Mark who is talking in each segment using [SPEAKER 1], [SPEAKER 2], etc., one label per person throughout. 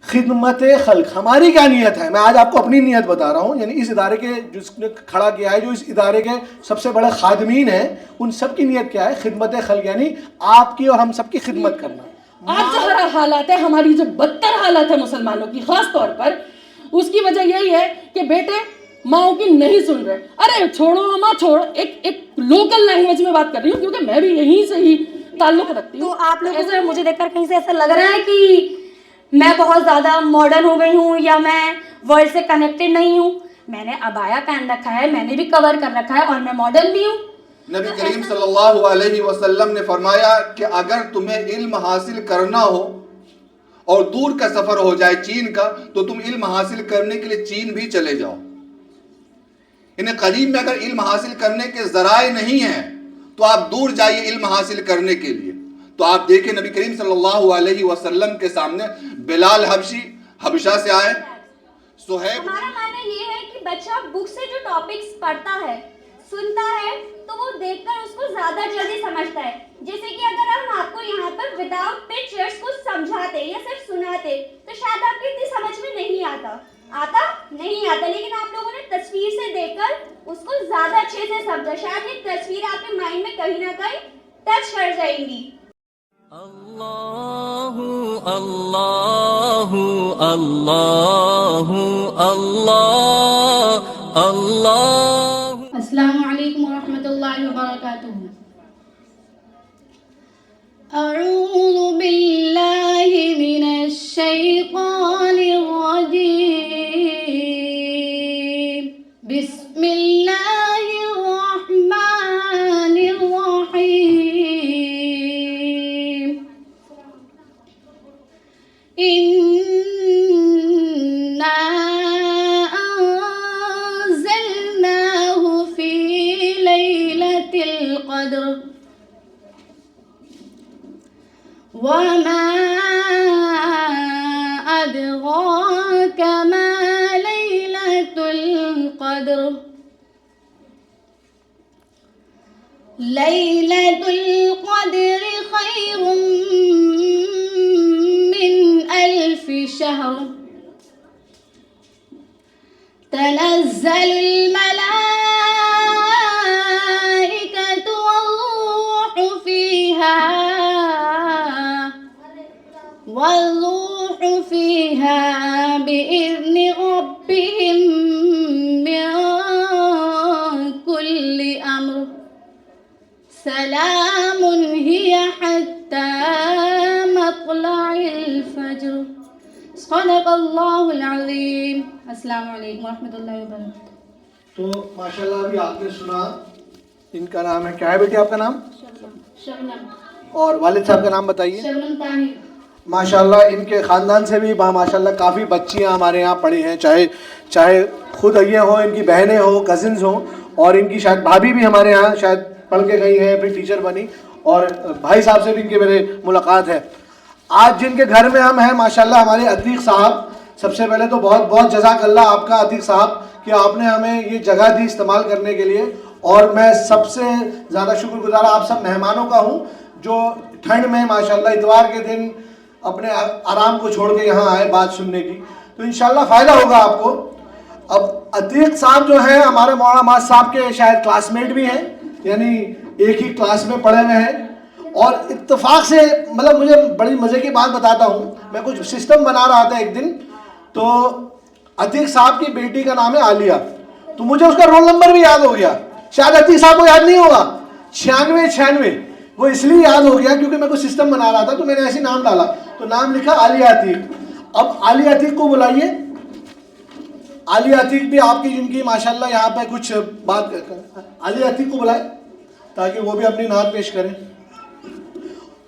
[SPEAKER 1] خدمت خلق ہماری کیا نیت ہے؟ میں آج آپ کو اپنی نیت بتا رہا ہوں. یعنی اس ادارے کے جس نے کھڑا کیا ہے, جو اس ادارے کے سب سے بڑے خادمین ہیں, ان سب کی نیت کیا ہے؟ خدمت خلق, یعنی آپ کی اور ہم سب کی خدمت کرنا.
[SPEAKER 2] آج جو حالات ہے, ہماری جو بدتر حالت ہے مسلمانوں کی خاص طور پر, اس کی وجہ یہی ہے کہ بیٹے ماؤں کی نہیں سن رہے. ارے چھوڑو ماں چھوڑ, ایک لوکل لینگویج میں بات کر رہی ہوں کیونکہ میں بھی یہیں سے ہی تعلق رکھتی ہوں.
[SPEAKER 3] تو آپ لوگوں سے مجھے دیکھ کر کہیں سے ایسا لگ رہا ہے کہ میں بہت زیادہ ماڈرن ہو گئی ہوں یا میں ورلڈ سے کنیکٹڈ نہیں ہوں. میں نے عبایا پہن رکھا ہے, میں نے بھی کور کر رکھا ہے, اور میں ماڈرن بھی ہوں.
[SPEAKER 4] نبی کریم صلی اللہ علیہ وسلم نے فرمایا کہ اگر تمہیں علم حاصل کرنا ہو اور دور کا سفر ہو جائے چین کا, تو تم علم حاصل کرنے کے لیے چین بھی چلے جاؤ. انہیں قریب میں اگر علم حاصل کرنے کے ذرائع نہیں ہیں تو آپ دور جائیے علم حاصل کرنے کے لیے. تو آپ دیکھیں نبی کریم صلی اللہ علیہ وسلم کے سامنے بلال حبشی حبشہ سے آئے, صہیب.
[SPEAKER 5] ہمارا ماننا یہ ہے کہ بچہ بک سے جو ٹاپکس پڑھتا ہے, سنتا ہے, تو وہ دیکھ کر اس کو زیادہ جلدی سمجھتا ہے. جیسے کہ اگر ہم آپ کو یہاں پر وداؤٹ پکچرز کو سمجھاتے یا صرف سناتے تو شاید آپ کی اتنی سمجھ میں نہیں آتا, لیکن آپ لوگوں نے تصویر سے دیکھ کر اس کو زیادہ اچھے سے سمجھا. شاید یہ تصویر آپ کے مائنڈ میں کہیں نہ کہیں ٹچ کر جائیں گی.
[SPEAKER 6] اللہ اللہ اللہ اللہ اللہ.
[SPEAKER 7] السلام علیکم ورحمۃ اللہ وبرکاتہ. اعوذ باللہ من الشیطان الرجیم. بسم اللہ الرحمن الرحیم. اِنَّا أَنزَلْنَاهُ فِي لَيْلَةِ الْقَدْرِ وَمَا أَدْرَاكَ مَا لَيْلَةُ الْقَدْرِ. لَيْلَةُ الْقَدْرِ خَيْرٌ من ألف شهر. تنزل الملائكة والروح فيها بإذن ربهم من كل أمر. سلام هي حتى مطلع الفجر. صدق اللہ العظیم. السلام علیکم ورحمۃ اللہ وبرکاتہ.
[SPEAKER 1] تو ماشاءاللہ ابھی آپ نے سنا, ان کا نام ہے کیا ہے بیٹی آپ کا نام؟
[SPEAKER 7] شبنم.
[SPEAKER 1] اور والد صاحب کا نام بتائیے.
[SPEAKER 7] شبنم طاہر.
[SPEAKER 1] ماشاءاللہ ان کے خاندان سے بھی ماشاءاللہ کافی بچیاں ہمارے یہاں پڑھی ہیں, چاہے خود یہ ہوں, ان کی بہنیں ہوں, کزنز ہوں, اور ان کی شاید بھابھی بھی ہمارے یہاں شاید پڑھ کے گئی ہیں, پھر ٹیچر بنی, اور بھائی صاحب سے بھی ان کے میرے ملاقات ہے. آج جن کے گھر میں ہم ہیں ماشاءاللہ ہمارے عتیق صاحب, سب سے پہلے تو بہت بہت جزاک اللہ آپ کا عتیق صاحب کہ آپ نے ہمیں یہ جگہ دی استعمال کرنے کے لیے. اور میں سب سے زیادہ شکر گزار آپ سب مہمانوں کا ہوں جو ٹھنڈ میں ماشاءاللہ اتوار کے دن اپنے آرام کو چھوڑ کے یہاں آئے بات سننے کی. تو انشاءاللہ فائدہ ہوگا آپ کو. اب عتیق صاحب جو ہیں ہمارے مولانا ماس صاحب کے شاید کلاس میٹ بھی ہیں, یعنی ایک ہی کلاس میں پڑھے ہوئے ہیں. اور اتفاق سے مطلب مجھے بڑی مزے کی بات بتاتا ہوں, میں کچھ سسٹم بنا رہا تھا ایک دن, تو عتیق صاحب کی بیٹی کا نام ہے عالیہ, تو مجھے اس کا رول نمبر بھی یاد ہو گیا. شاید عتیق صاحب کو یاد نہیں ہوگا, 96. وہ اس لیے یاد ہو گیا کیونکہ میں کوئی سسٹم بنا رہا تھا تو میں نے ایسے نام ڈالا, تو نام لکھا عالیہ عتیق. اب عالیہ عتیق کو بلائیے. عالیہ عتیق بھی آپ کی جن کی ماشاءاللہ یہاں پہ کچھ بات, عالیہ عتیق کو بلائے تاکہ وہ بھی اپنی نعت پیش کریں.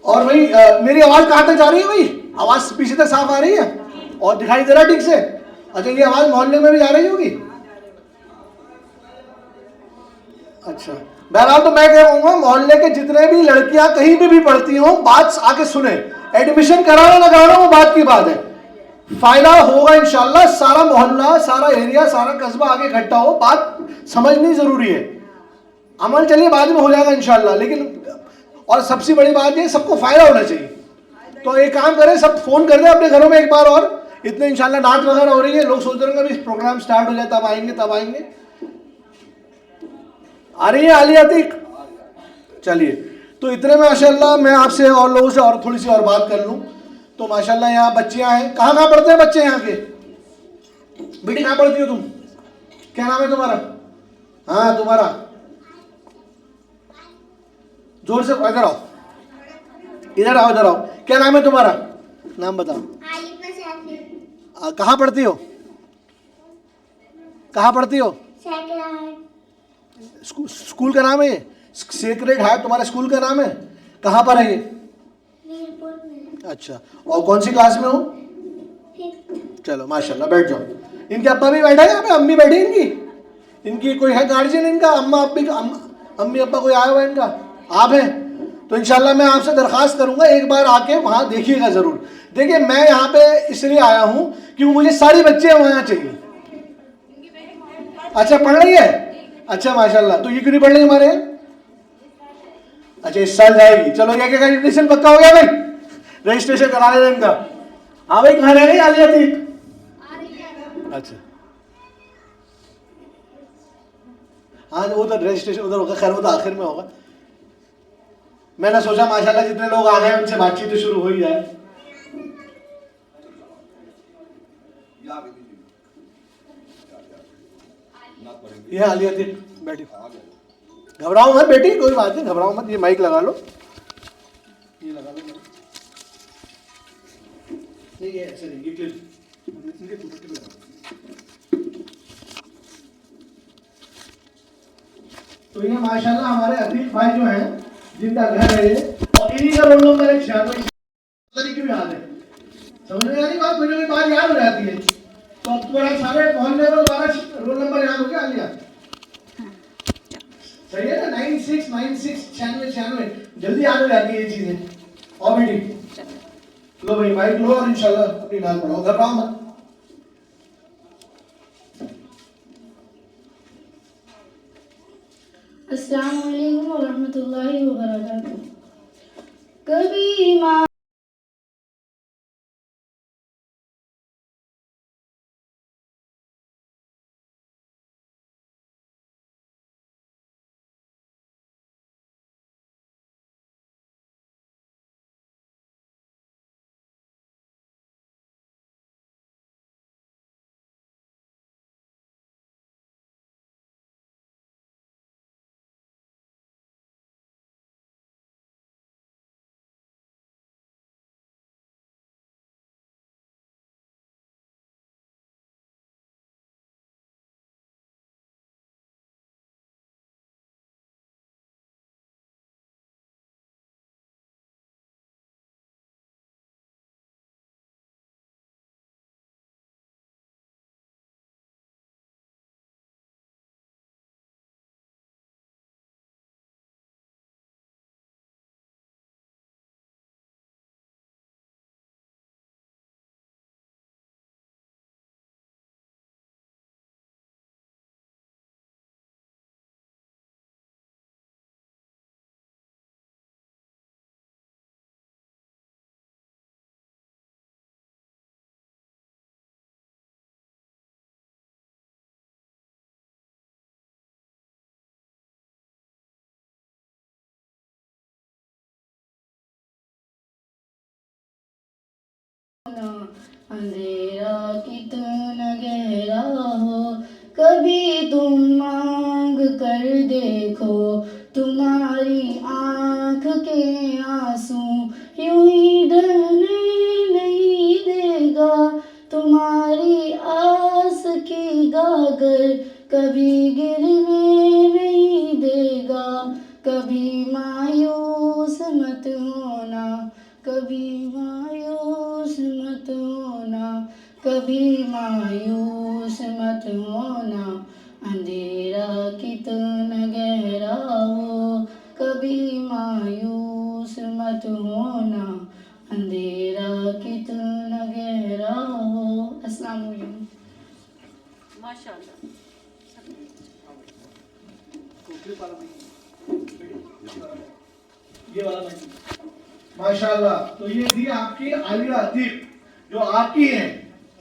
[SPEAKER 1] اور بھائی میری آواز کہاں تک جا رہی ہے بھائی؟ آواز پیچھے تک صاف آ رہی ہے اور دکھائی دے رہا ٹھیک سے؟ اچھا یہ آواز محلے میں بھی جا رہی ہوگی؟ اچھا بہرحال تو میں کہوں گا محلے کے جتنے بھی لڑکیاں کہیں پہ بھی پڑھتی ہوں بات آ کے سنیں. ایڈمیشن کرانا نہ کرانا وہ بات کی بات ہے, فائدہ ہوگا انشاءاللہ. سارا محلہ, سارا ایریا, سارا قصبہ آگے اکٹھا ہو, بات سمجھنی ضروری ہے. عمل چلیے بعد میں ہو جائے گا انشاءاللہ, لیکن اور سب سے بڑی بات یہ سب کو فائدہ ہونا چاہیے. تو ایک کام کریں, سب فون کر دیں اپنے گھروں میں ایک بار, اور اتنے انشاءاللہ نعت وغیرہ ہو رہی ہے, لوگ سوچ رہے ہوں گے ابھی پروگرام سٹارٹ ہو جائے تب آئیں گے. آ رہی ہے عالیہ عتیق؟ چلیے, تو اتنے میں ماشاءاللہ میں آپ سے اور لوگوں سے اور تھوڑی سی اور بات کر لوں. تو ماشاءاللہ یہاں بچیاں ہیں, کہاں پڑھتے ہیں بچے یہاں کے؟ بیٹی کہاں پڑھتی ہو تم؟ کیا نام ہے تمہارا؟ ہاں تمہارا زور سے, ادھر آؤ. کیا نام ہے تمہارا؟ نام بتاؤ. کہاں پڑھتی ہو؟ اسکول کا نام ہے یہ سیکریڈ ہارٹ تمہارے اسکول کا نام ہے؟ کہاں پر ہے یہ؟ اچھا, اور کون سی کلاس میں ہو؟ چلو ماشاءاللہ, بیٹھ جاؤ. ان کے ابا بھی بیٹھا ہے یہاں پہ, امی بیٹھی ان کی کوئی ہے گارجین ان کا, امی ابا کوئی آیا ہوا ہے ان کا؟ آپ ہیں؟ تو انشاءاللہ میں آپ سے درخواست کروں گا ایک بار آ کے وہاں دیکھیے گا ضرور. دیکھیے میں یہاں پہ اس لیے آیا ہوں کہ مجھے ساری بچیاں وہاں چاہیے. اچھا پڑھ رہی ہے؟ اچھا ماشاءاللہ. تو یہ کیوں نہیں پڑھ رہی ہمارے یہاں؟ اچھا اس سال جائے گی. چلو یہ کہ رجسٹریشن پکا ہو گیا بھائی, رجسٹریشن کرا لیں ان کا. ہاں بھائی کہاں رہ گئی عالیہ عتیق؟ اچھا ہاں وہ تو رجسٹریشن ادھر ہوگا, خیر وہ تو آخر میں ہوگا. میں نے سوچا ماشاءاللہ جتنے لوگ آ گئے ان سے بات چیت تو شروع ہو ہی جائے. یہ عالیہ عتیق بیٹھی, گھبراؤ مت بیٹی, کوئی بات نہیں, گھبراؤ مت. یہ مائک لگا لو, یہ لگا لو. نہیں یہ ایسے نہیں, یہ تو یہ ماشاءاللہ ہمارے عتیق بھائی جو ہیں جن کا گھر ہے یہ, اور انہی کا رول نمبر ہے 96. کیوں یاد ہے؟ سمجھ میں آئی بات؟ مجھے بات یاد ہو جاتی ہے. تو اب تمہارا سارے محلے میں تمہارا رول نمبر یاد ہو گیا عالیہ؟ صحیح ہے نا, 9696 جلدی یاد ہو جاتی ہے یہ چیزیں. اور بیٹی لو بھائی مائک لو اور انشاءاللہ اپنی نام پڑھو, گھبراؤ مت.
[SPEAKER 7] السلام علیکم ورحمۃ اللہ وبرکاتہ. کبھی ماں اندھیرا کتنا گہرا ہو, کبھی تم مانگ کر دیکھو, تمہاری آنکھ کے آنسو یوں ہی ڈھلنے نہیں دے گا, تمہاری آس کی گاگر کبھی گرنے نہیں دے گا. کبھی مایوس مت ہونا, کبھی مایوس مت ہونا, کبھی مایوس مت ہونا. اندھیرا کتنا گہرا ہو, کبھی مایوس مت ہونا, اندھیرا کتنا گہرا ہو. السلام علیکم.
[SPEAKER 2] ماشاءاللہ.
[SPEAKER 1] یہ والا ماشاءاللہ. تو یہ تھی آپ کی عالیہ عتیق جو آپ کی ہیں,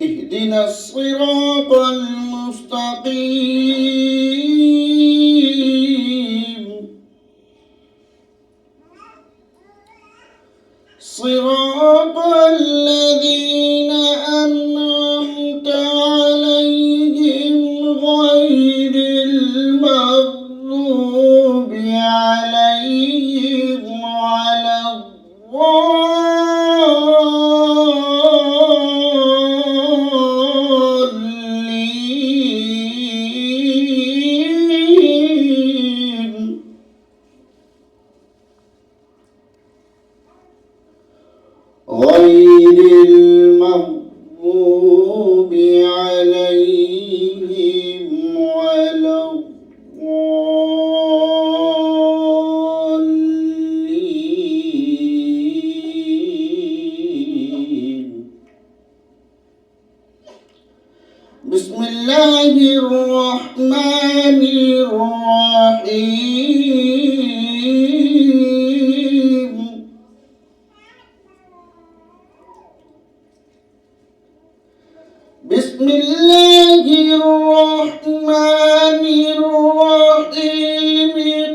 [SPEAKER 8] اهدنا الصراط المستقيم صراط الذين أنعمت عليهم غير المغضوب عليهم ولا غير المغضوب عليهم ولا الضالين. بسم الله الرحمن الرحيم. بسم الله الرحمن الرحيم.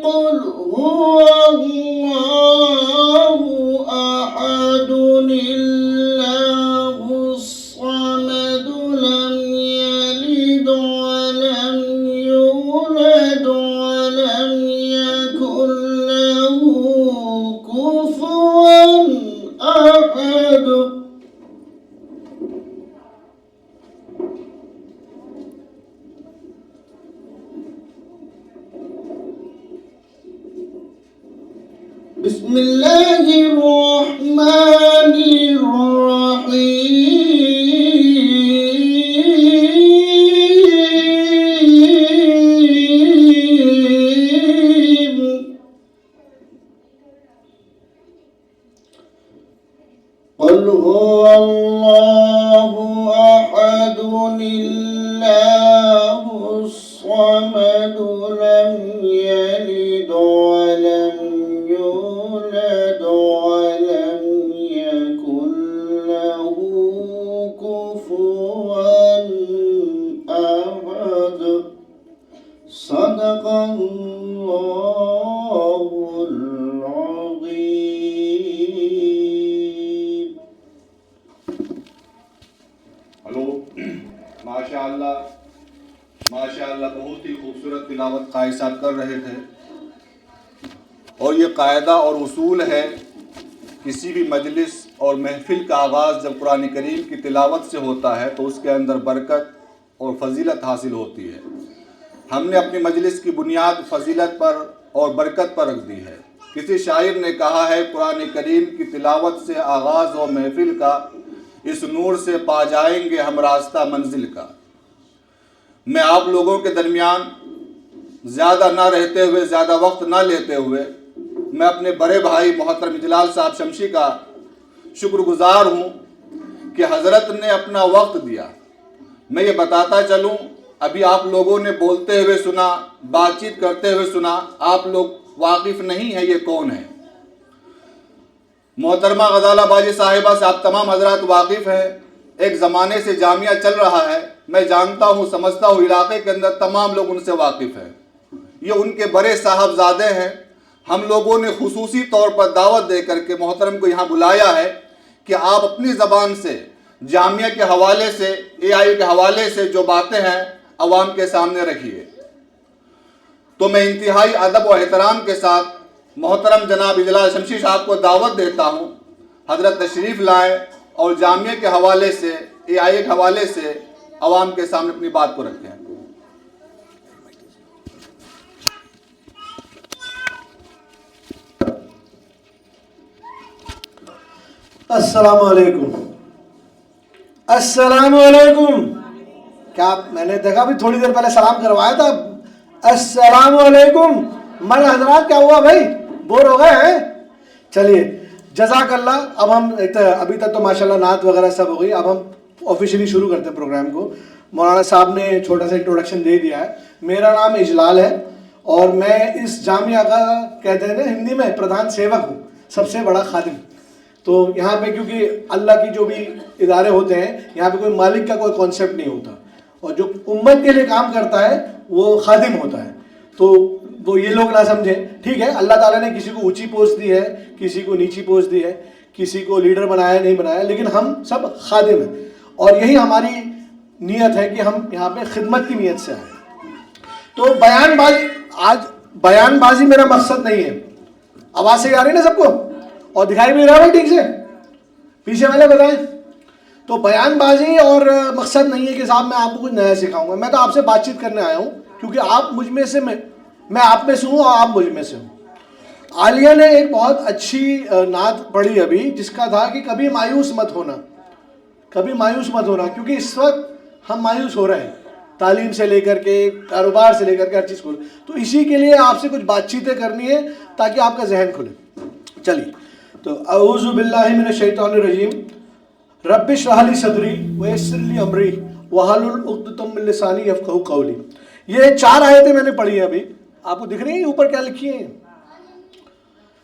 [SPEAKER 8] قل هو الله أحد الله الصمد لم يلد بسم الله الرحمن الرحيم قل هو الله أحد الله الصمد لم يلد ولم يولد ولم يكن له كفوا أحد صدق الله العظيم.
[SPEAKER 4] ہلو، ماشاءاللہ ماشاءاللہ، بہت ہی خوبصورت تلاوت قاری صاحب کر رہے تھے. اور یہ قاعدہ اور اصول ہے، کسی بھی مجلس اور محفل کا آغاز جب قرآن کریم کی تلاوت سے ہوتا ہے تو اس کے اندر برکت اور فضیلت حاصل ہوتی ہے. ہم نے اپنی مجلس کی بنیاد فضیلت پر اور برکت پر رکھ دی ہے. کسی شاعر نے کہا ہے، قرآن کریم کی تلاوت سے آغاز ہو محفل کا، اس نور سے پا جائیں گے ہم راستہ منزل کا. میں آپ لوگوں کے درمیان زیادہ نہ رہتے ہوئے، زیادہ وقت نہ لیتے ہوئے، میں اپنے بڑے بھائی محترم جلال صاحب شمشی کا شکر گزار ہوں کہ حضرت نے اپنا وقت دیا. میں یہ بتاتا چلوں، ابھی آپ لوگوں نے بولتے ہوئے سنا، بات چیت کرتے ہوئے سنا، آپ لوگ واقف نہیں ہیں یہ کون ہے. محترمہ غزالہ باجی صاحبہ سے آپ تمام حضرات واقف ہیں. ایک زمانے سے جامعہ چل رہا ہے، میں جانتا ہوں، سمجھتا ہوں، علاقے کے اندر تمام لوگ ان سے واقف ہیں. یہ ان کے بڑے صاحبزادے ہیں. ہم لوگوں نے خصوصی طور پر دعوت دے کر کے محترم کو یہاں بلایا ہے کہ آپ اپنی زبان سے جامعہ کے حوالے سے، اے آئی کے حوالے سے جو باتیں ہیں عوام کے سامنے رکھیے. تو میں انتہائی ادب و احترام کے ساتھ محترم جناب جلال شمشی صاحب کو دعوت دیتا ہوں، حضرت تشریف لائیں اور جامعہ کے حوالے سے، اے آئی کے حوالے سے عوام کے سامنے اپنی بات کو رکھیں.
[SPEAKER 1] السلام علیکم. السلام علیکم. کیا میں نے دیکھا بھی تھوڑی دیر پہلے سلام کروایا تھا. السلام علیکم. من حضرات کیا ہوا بھائی، بور ہو گئے ہیں؟ چلیے جزاک اللہ. اب ہم ابھی تک تو ماشاءاللہ نعت وغیرہ سب ہو گئی، اب ہم آفیشلی شروع کرتے ہیں پروگرام کو. مولانا صاحب نے چھوٹا سا انٹروڈکشن دے دیا ہے. میرا نام اجلال ہے اور میں اس جامعہ کا کہتے ہیں نا ہندی میں پردھان سیوک ہوں، سب سے بڑا خادم. تو یہاں پہ کیونکہ اللہ کی جو بھی ادارے ہوتے ہیں یہاں پہ کوئی مالک کا کوئی کانسیپٹ نہیں ہوتا، اور جو امت کے لیے کام کرتا ہے وہ خادم ہوتا ہے. تو وہ یہ لوگ نہ سمجھیں، ٹھیک ہے. اللہ تعالیٰ نے کسی کو اونچی پوسٹ دی ہے، کسی کو نیچی پوسٹ دی ہے، کسی کو لیڈر بنایا نہیں بنایا، لیکن ہم سب خادم ہیں. اور یہی ہماری نیت ہے کہ ہم یہاں پہ خدمت کی نیت سے آئیں. تو آج بیان بازی میرا مقصد نہیں ہے. آواز سے آ رہی نا سب کو، اور دکھائی بھی رہا ہے ٹھیک سے؟ پیچھے والے بتائیں. تو بیان بازی اور مقصد نہیں ہے کہ صاحب میں آپ کو کچھ نیا سکھاؤں گا. میں تو آپ سے بات چیت کرنے آیا ہوں کیونکہ آپ مجھ میں سے، میں آپ میں سے ہوں اور آپ مجھ میں سے ہوں. عالیہ نے ایک بہت اچھی نعت پڑھی ابھی، جس کا تھا کہ کبھی مایوس مت ہونا، کبھی مایوس مت ہونا. کیونکہ اس وقت ہم مایوس ہو رہے ہیں، تعلیم سے لے کر کے کاروبار سے لے کر کے ہر چیز کو. تو اسی کے لیے آپ سے کچھ بات چیتیں کرنی ہے تاکہ آپ کا ذہن کھلے. چلیے تو اعوذ باللہ من الشیطان الرجیم. رب اشرح لی صدری ویسر لی امری واحلل عقدۃ من لسانی یفقہوا قولی. یہ 4 آیتیں میں نے پڑھی ہیں ابھی. آپ کو دکھ رہی ہیں اوپر کیا لکھی ہیں؟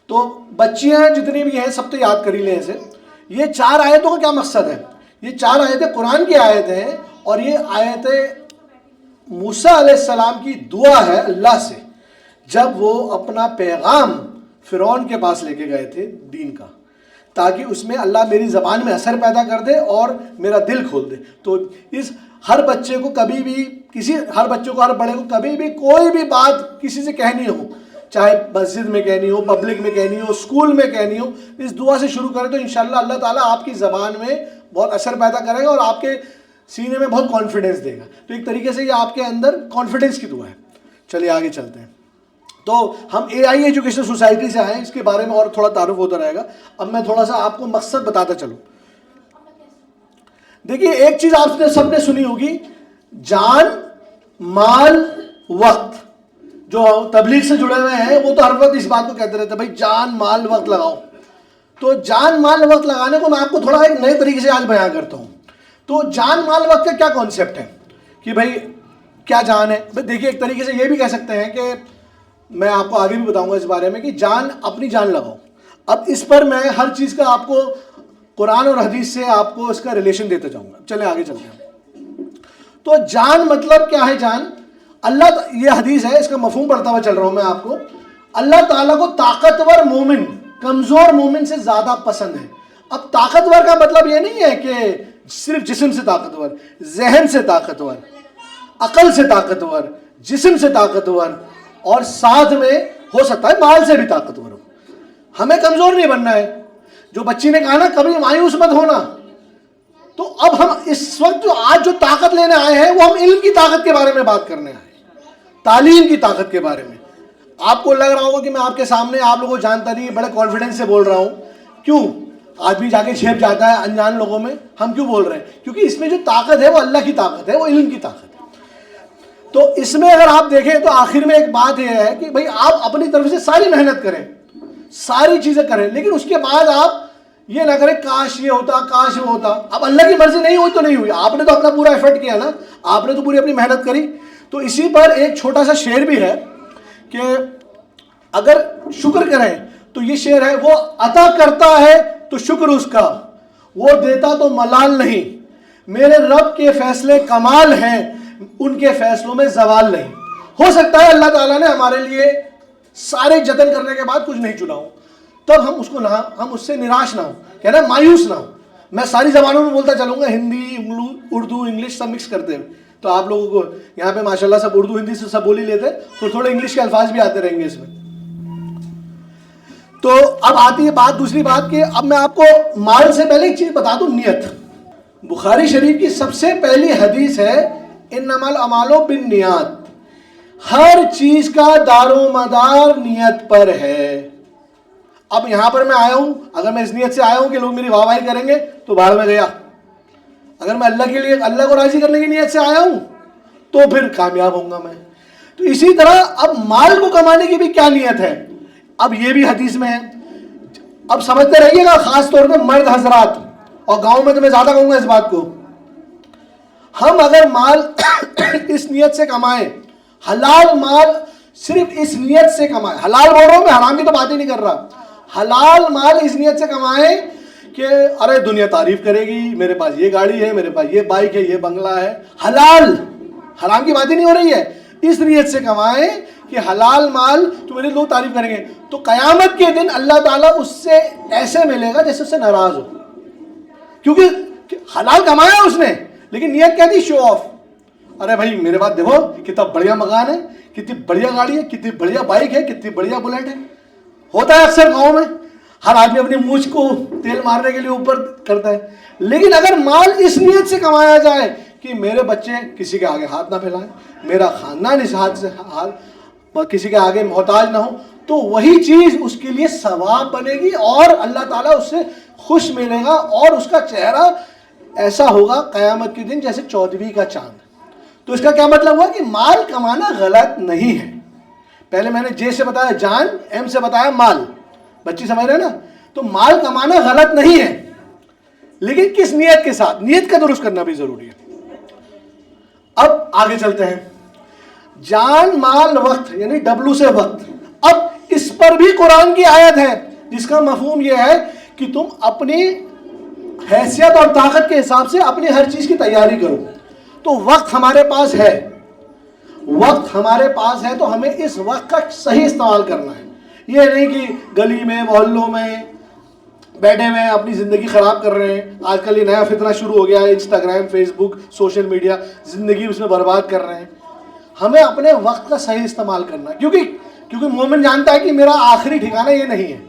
[SPEAKER 1] تو بچیاں جتنی بھی ہیں سب تو یاد کر ہی لیں اسے. یہ 4 آیتوں کا کیا مقصد ہے؟ یہ 4 آیتیں قرآن کی آیتیں ہیں، اور یہ آیتیں موسیٰ علیہ السلام کی دعا ہے اللہ سے جب وہ اپنا پیغام فرعون کے پاس لے کے گئے تھے دین کا، تاکہ اس میں اللہ میری زبان میں اثر پیدا کر دے اور میرا دل کھول دے. تو اس ہر بچے کو کبھی بھی ہر بچے کو، ہر بڑے کو کبھی بھی کوئی بھی بات کسی سے کہنی ہو، چاہے مسجد میں کہنی ہو، پبلک میں کہنی ہو، اسکول میں کہنی ہو، اس دعا سے شروع کریں تو انشاءاللہ اللہ تعالیٰ آپ کی زبان میں بہت اثر پیدا کرے گا اور آپ کے سینے میں بہت کانفیڈنس دے گا. تو ایک طریقے سے یہ آپ کے اندر کانفیڈنس کی دعا ہے. چلیے آگے چلتے ہیں. تو ہم AI ایجوکیشن سوسائٹی سے آئے ہیں, اس کے بارے میں اور تھوڑا تعارف ہوتا رہے گا. اب میں تھوڑا سا آپ کو مقصد بتاتا چلوں. دیکھیے ایک چیز آپ نے سب نے سنی ہوگی, جان مال وقت. جو تبلیغ سے جڑے ہوئے ہیں وہ تو ہر وقت اس بات کو کہتے رہتے ہیں بھائی جان مال وقت لگاؤ. تو جان مال وقت لگانے کو میں آپ کو تھوڑا ایک نئے طریقے سے آج بیان کرتا ہوں. تو جان مال وقت کا کیا کانسیپٹ ہے کہ بھائی کیا جان ہے. دیکھیے ایک طریقے سے یہ بھی کہہ سکتے ہیں کہ میں آپ کو آگے بھی بتاؤں گا اس بارے میں کہ جان اپنی جان لگاؤ. اب اس پر میں ہر چیز کا آپ کو قرآن اور حدیث سے آپ کو اس کا ریلیشن دیتا جاؤں گا. چلیں آگے چلتے ہیں. تو جان مطلب کیا ہے؟ جان اللہ, یہ حدیث ہے, اس کا مفہوم پڑھتا ہوا چل رہا ہوں میں آپ کو. اللہ تعالیٰ کو طاقتور مومن کمزور مومن سے زیادہ پسند ہے. اب طاقتور کا مطلب یہ نہیں ہے کہ صرف جسم سے طاقتور, ذہن سے طاقتور, عقل سے طاقتور, جسم سے طاقتور, اور ساتھ میں ہو سکتا ہے مال سے بھی طاقتور ہو. ہمیں کمزور نہیں بننا ہے. جو بچی نے کہا نا کبھی مایوس مت ہونا. تو اب ہم اس وقت جو آج جو طاقت لینے آئے ہیں وہ ہم علم کی طاقت کے بارے میں بات کرنے آئے ہیں, تعلیم کی طاقت کے بارے میں. آپ کو لگ رہا ہوگا کہ میں آپ کے سامنے آپ لوگوں کو جانتا نہیں, بڑے کانفیڈنس سے بول رہا ہوں. کیوں؟ آدمی جا کے چھیپ جاتا ہے انجان لوگوں میں. ہم کیوں بول رہے ہیں؟ کیونکہ اس میں جو طاقت ہے وہ اللہ کی طاقت ہے, وہ علم کی طاقت ہے. تو اس میں اگر آپ دیکھیں تو آخر میں ایک بات یہ ہے کہ بھائی آپ اپنی طرف سے ساری محنت کریں, ساری چیزیں کریں, لیکن اس کے بعد آپ یہ نہ کریں کاش یہ ہوتا کاش وہ ہوتا. اب اللہ کی مرضی نہیں ہوئی تو نہیں ہوئی, آپ نے تو اپنا پورا ایفرٹ کیا نا, آپ نے تو پوری اپنی محنت کری. تو اسی پر ایک چھوٹا سا شعر بھی ہے کہ اگر شکر کریں تو یہ شعر ہے, وہ عطا کرتا ہے تو شکر اس کا, وہ دیتا تو ملال نہیں. میرے رب کے فیصلے کمال ہیں, ان کے فیصلوں میں زوال نہیں. ہو سکتا ہے اللہ تعالیٰ نے ہمارے لیے سارے جتن کرنے کے بعد کچھ نہیں چنا ہو, تب ہم اس کو نہ, ہم اس سے نراش نہ ہو, کہنا مایوس نہ ہو. میں ساری زبانوں میں بولتا چلوں گا, ہندی, اردو, انگلش سب مکس کرتے ہیں. تو آپ لوگوں کو یہاں پہ ماشاءاللہ سب اردو ہندی سے سب بول ہی لیتے, تو تھوڑے انگلش کے الفاظ بھی آتے رہیں گے اس میں. تو اب آتی ہے بات, دوسری بات کہ اب میں آپ کو مال سے پہلے ایک چیز بتا دوں, نیت. بخاری شریف کی سب سے پہلی حدیث ہے انما الاعمال بالنیات, ہر چیز کا دار و مدار نیت پر ہے. اب یہاں پر میں آیا ہوں, اگر میں اس نیت سے آیا ہوں کہ لوگ میری واہ واہی کریں گے تو باہر میں گیا. اگر میں اللہ کے لیے, اللہ کو راضی کرنے کی نیت سے آیا ہوں تو پھر کامیاب ہوں گا میں. تو اسی طرح اب مال کو کمانے کی بھی کیا نیت ہے, اب یہ بھی حدیث میں ہے. اب سمجھتے رہیے گا, خاص طور پہ مرد حضرات, اور گاؤں میں تو میں زیادہ کہوں گا اس بات کو. ہم اگر مال اس نیت سے کمائیں, حلال مال صرف اس نیت سے کمائیں, حلال بول رہا ہوں میں, حرام کی تو بات ہی نہیں کر رہا, حلال مال اس نیت سے کمائیں کہ ارے دنیا تعریف کرے گی, میرے پاس یہ گاڑی ہے, میرے پاس یہ بائک ہے, یہ بنگلہ ہے. حلال, حرام کی بات ہی نہیں ہو رہی ہے. اس نیت سے کمائیں کہ حلال مال تو میرے لوگ تعریف کریں گے. تو قیامت کے دن اللہ تعالیٰ اس سے ایسے ملے گا جیسے اس سے ناراض ہو, کیونکہ حلال کمایا اس نے, لیکن نیت کیا تھی؟ شو آف. ارے بھائی میرے پاس دیکھو کتنا بڑھیا مکان ہے, کتنی بڑھیا گاڑی ہے, کتنی بڑھیا بائک ہے, کتنی بڑھیا بلیٹ ہے. ہوتا ہے اکثر گاؤں میں, ہر آدمی اپنی مونچھ کو تیل مارنے کے لیے اوپر کرتا ہے. لیکن اگر مال اس نیت سے کمایا جائے کہ میرے بچے کسی کے آگے ہاتھ نہ پھیلائیں, میرا خاندان اس ہاتھ سے کسی کے آگے محتاج نہ ہو, تو وہی چیز اس کے لیے ثواب بنے گی اور اللہ تعالیٰ اس سے خوش ملے گا, اور اس کا چہرہ ایسا ہوگا قیامت کے دن جیسے 14ویں کا چاند. تو اس کا کیا مطلب ہوا کہ مال کمانا غلط نہیں ہے. پہلے میں نے جے سے بتایا جان, ایم سے بتایا مال, بچی سمجھ رہے نا. تو مال کمانا غلط نہیں ہے, لیکن کس نیت کے ساتھ, نیت کا درست کرنا بھی ضروری ہے. اب آگے چلتے ہیں. جان مال وقت یعنی ڈبلو سے وقت. اب اس پر بھی قرآن کی آیت ہے جس کا مفہوم یہ ہے کہ تم اپنی حیثیت اور طاقت کے حساب سے اپنی ہر چیز کی تیاری کرو. تو وقت ہمارے پاس ہے, وقت ہمارے پاس ہے, تو ہمیں اس وقت کا صحیح استعمال کرنا ہے. یہ نہیں کہ گلی میں محلوں میں بیٹھے ہوئے اپنی زندگی خراب کر رہے ہیں. آج کل یہ نیا فتنہ شروع ہو گیا ہے, انسٹاگرام, فیس بک, سوشل میڈیا, زندگی اس میں برباد کر رہے ہیں. ہمیں اپنے وقت کا صحیح استعمال کرنا ہے, کیونکہ مومن جانتا ہے کہ میرا آخری ٹھکانہ یہ نہیں ہے,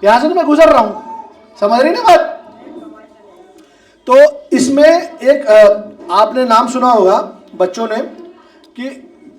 [SPEAKER 1] یہاں سے تو میں گزر رہا ہوں. سمجھ رہی نا بات؟ تو اس میں ایک آپ نے نام سنا ہوگا بچوں نے کہ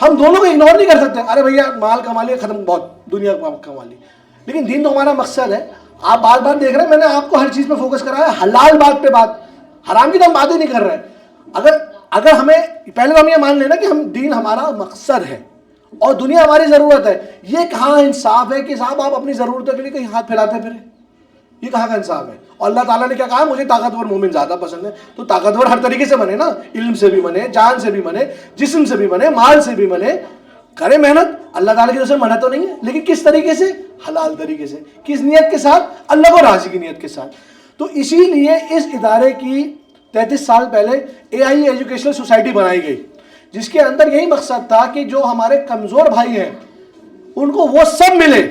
[SPEAKER 1] ہم دونوں کو اگنور نہیں کر سکتے. ارے بھیا مال کما لیا ختم, بہت دنیا کما لی, لیکن دین تو ہمارا مقصد ہے. آپ بات بات دیکھ رہے ہیں, میں نے آپ کو ہر چیز پہ فوکس کرا ہے, حلال بات پہ بات, حرام کی تو ہم بات ہی نہیں کر رہے ہیں. اگر ہمیں پہلے تو ہم یہ مان لینا کہ ہم دین ہمارا مقصد ہے اور دنیا ہماری ضرورت ہے. یہ کہاں انصاف ہے کہ صاحب آپ اپنی ضرورتوں کے لیے کہیں ہاتھ پھیلاتے پھریں؟ یہ کہاں کا انصاف ہے؟ اور اللہ تعالیٰ نے کیا کہا, مجھے طاقتور مومن زیادہ پسند ہے. تو طاقتور ہر طریقے سے بنے نا, علم سے بھی بنے, جان سے بھی بنے, جسم سے بھی بنے, مال سے بھی بنے, کرے محنت. اللہ تعالیٰ کی طرف سے منع تو نہیں ہے, لیکن کس طریقے سے؟ حلال طریقے سے. کس نیت کے ساتھ؟ اللہ کو راضی کی نیت کے ساتھ. تو اسی لیے اس ادارے کی 33 سال پہلے AIE ایجوکیشنل سوسائٹی بنائی گئی, جس کے اندر یہی مقصد تھا کہ جو ہمارے کمزور بھائی ہیں ان کو وہ سب ملے,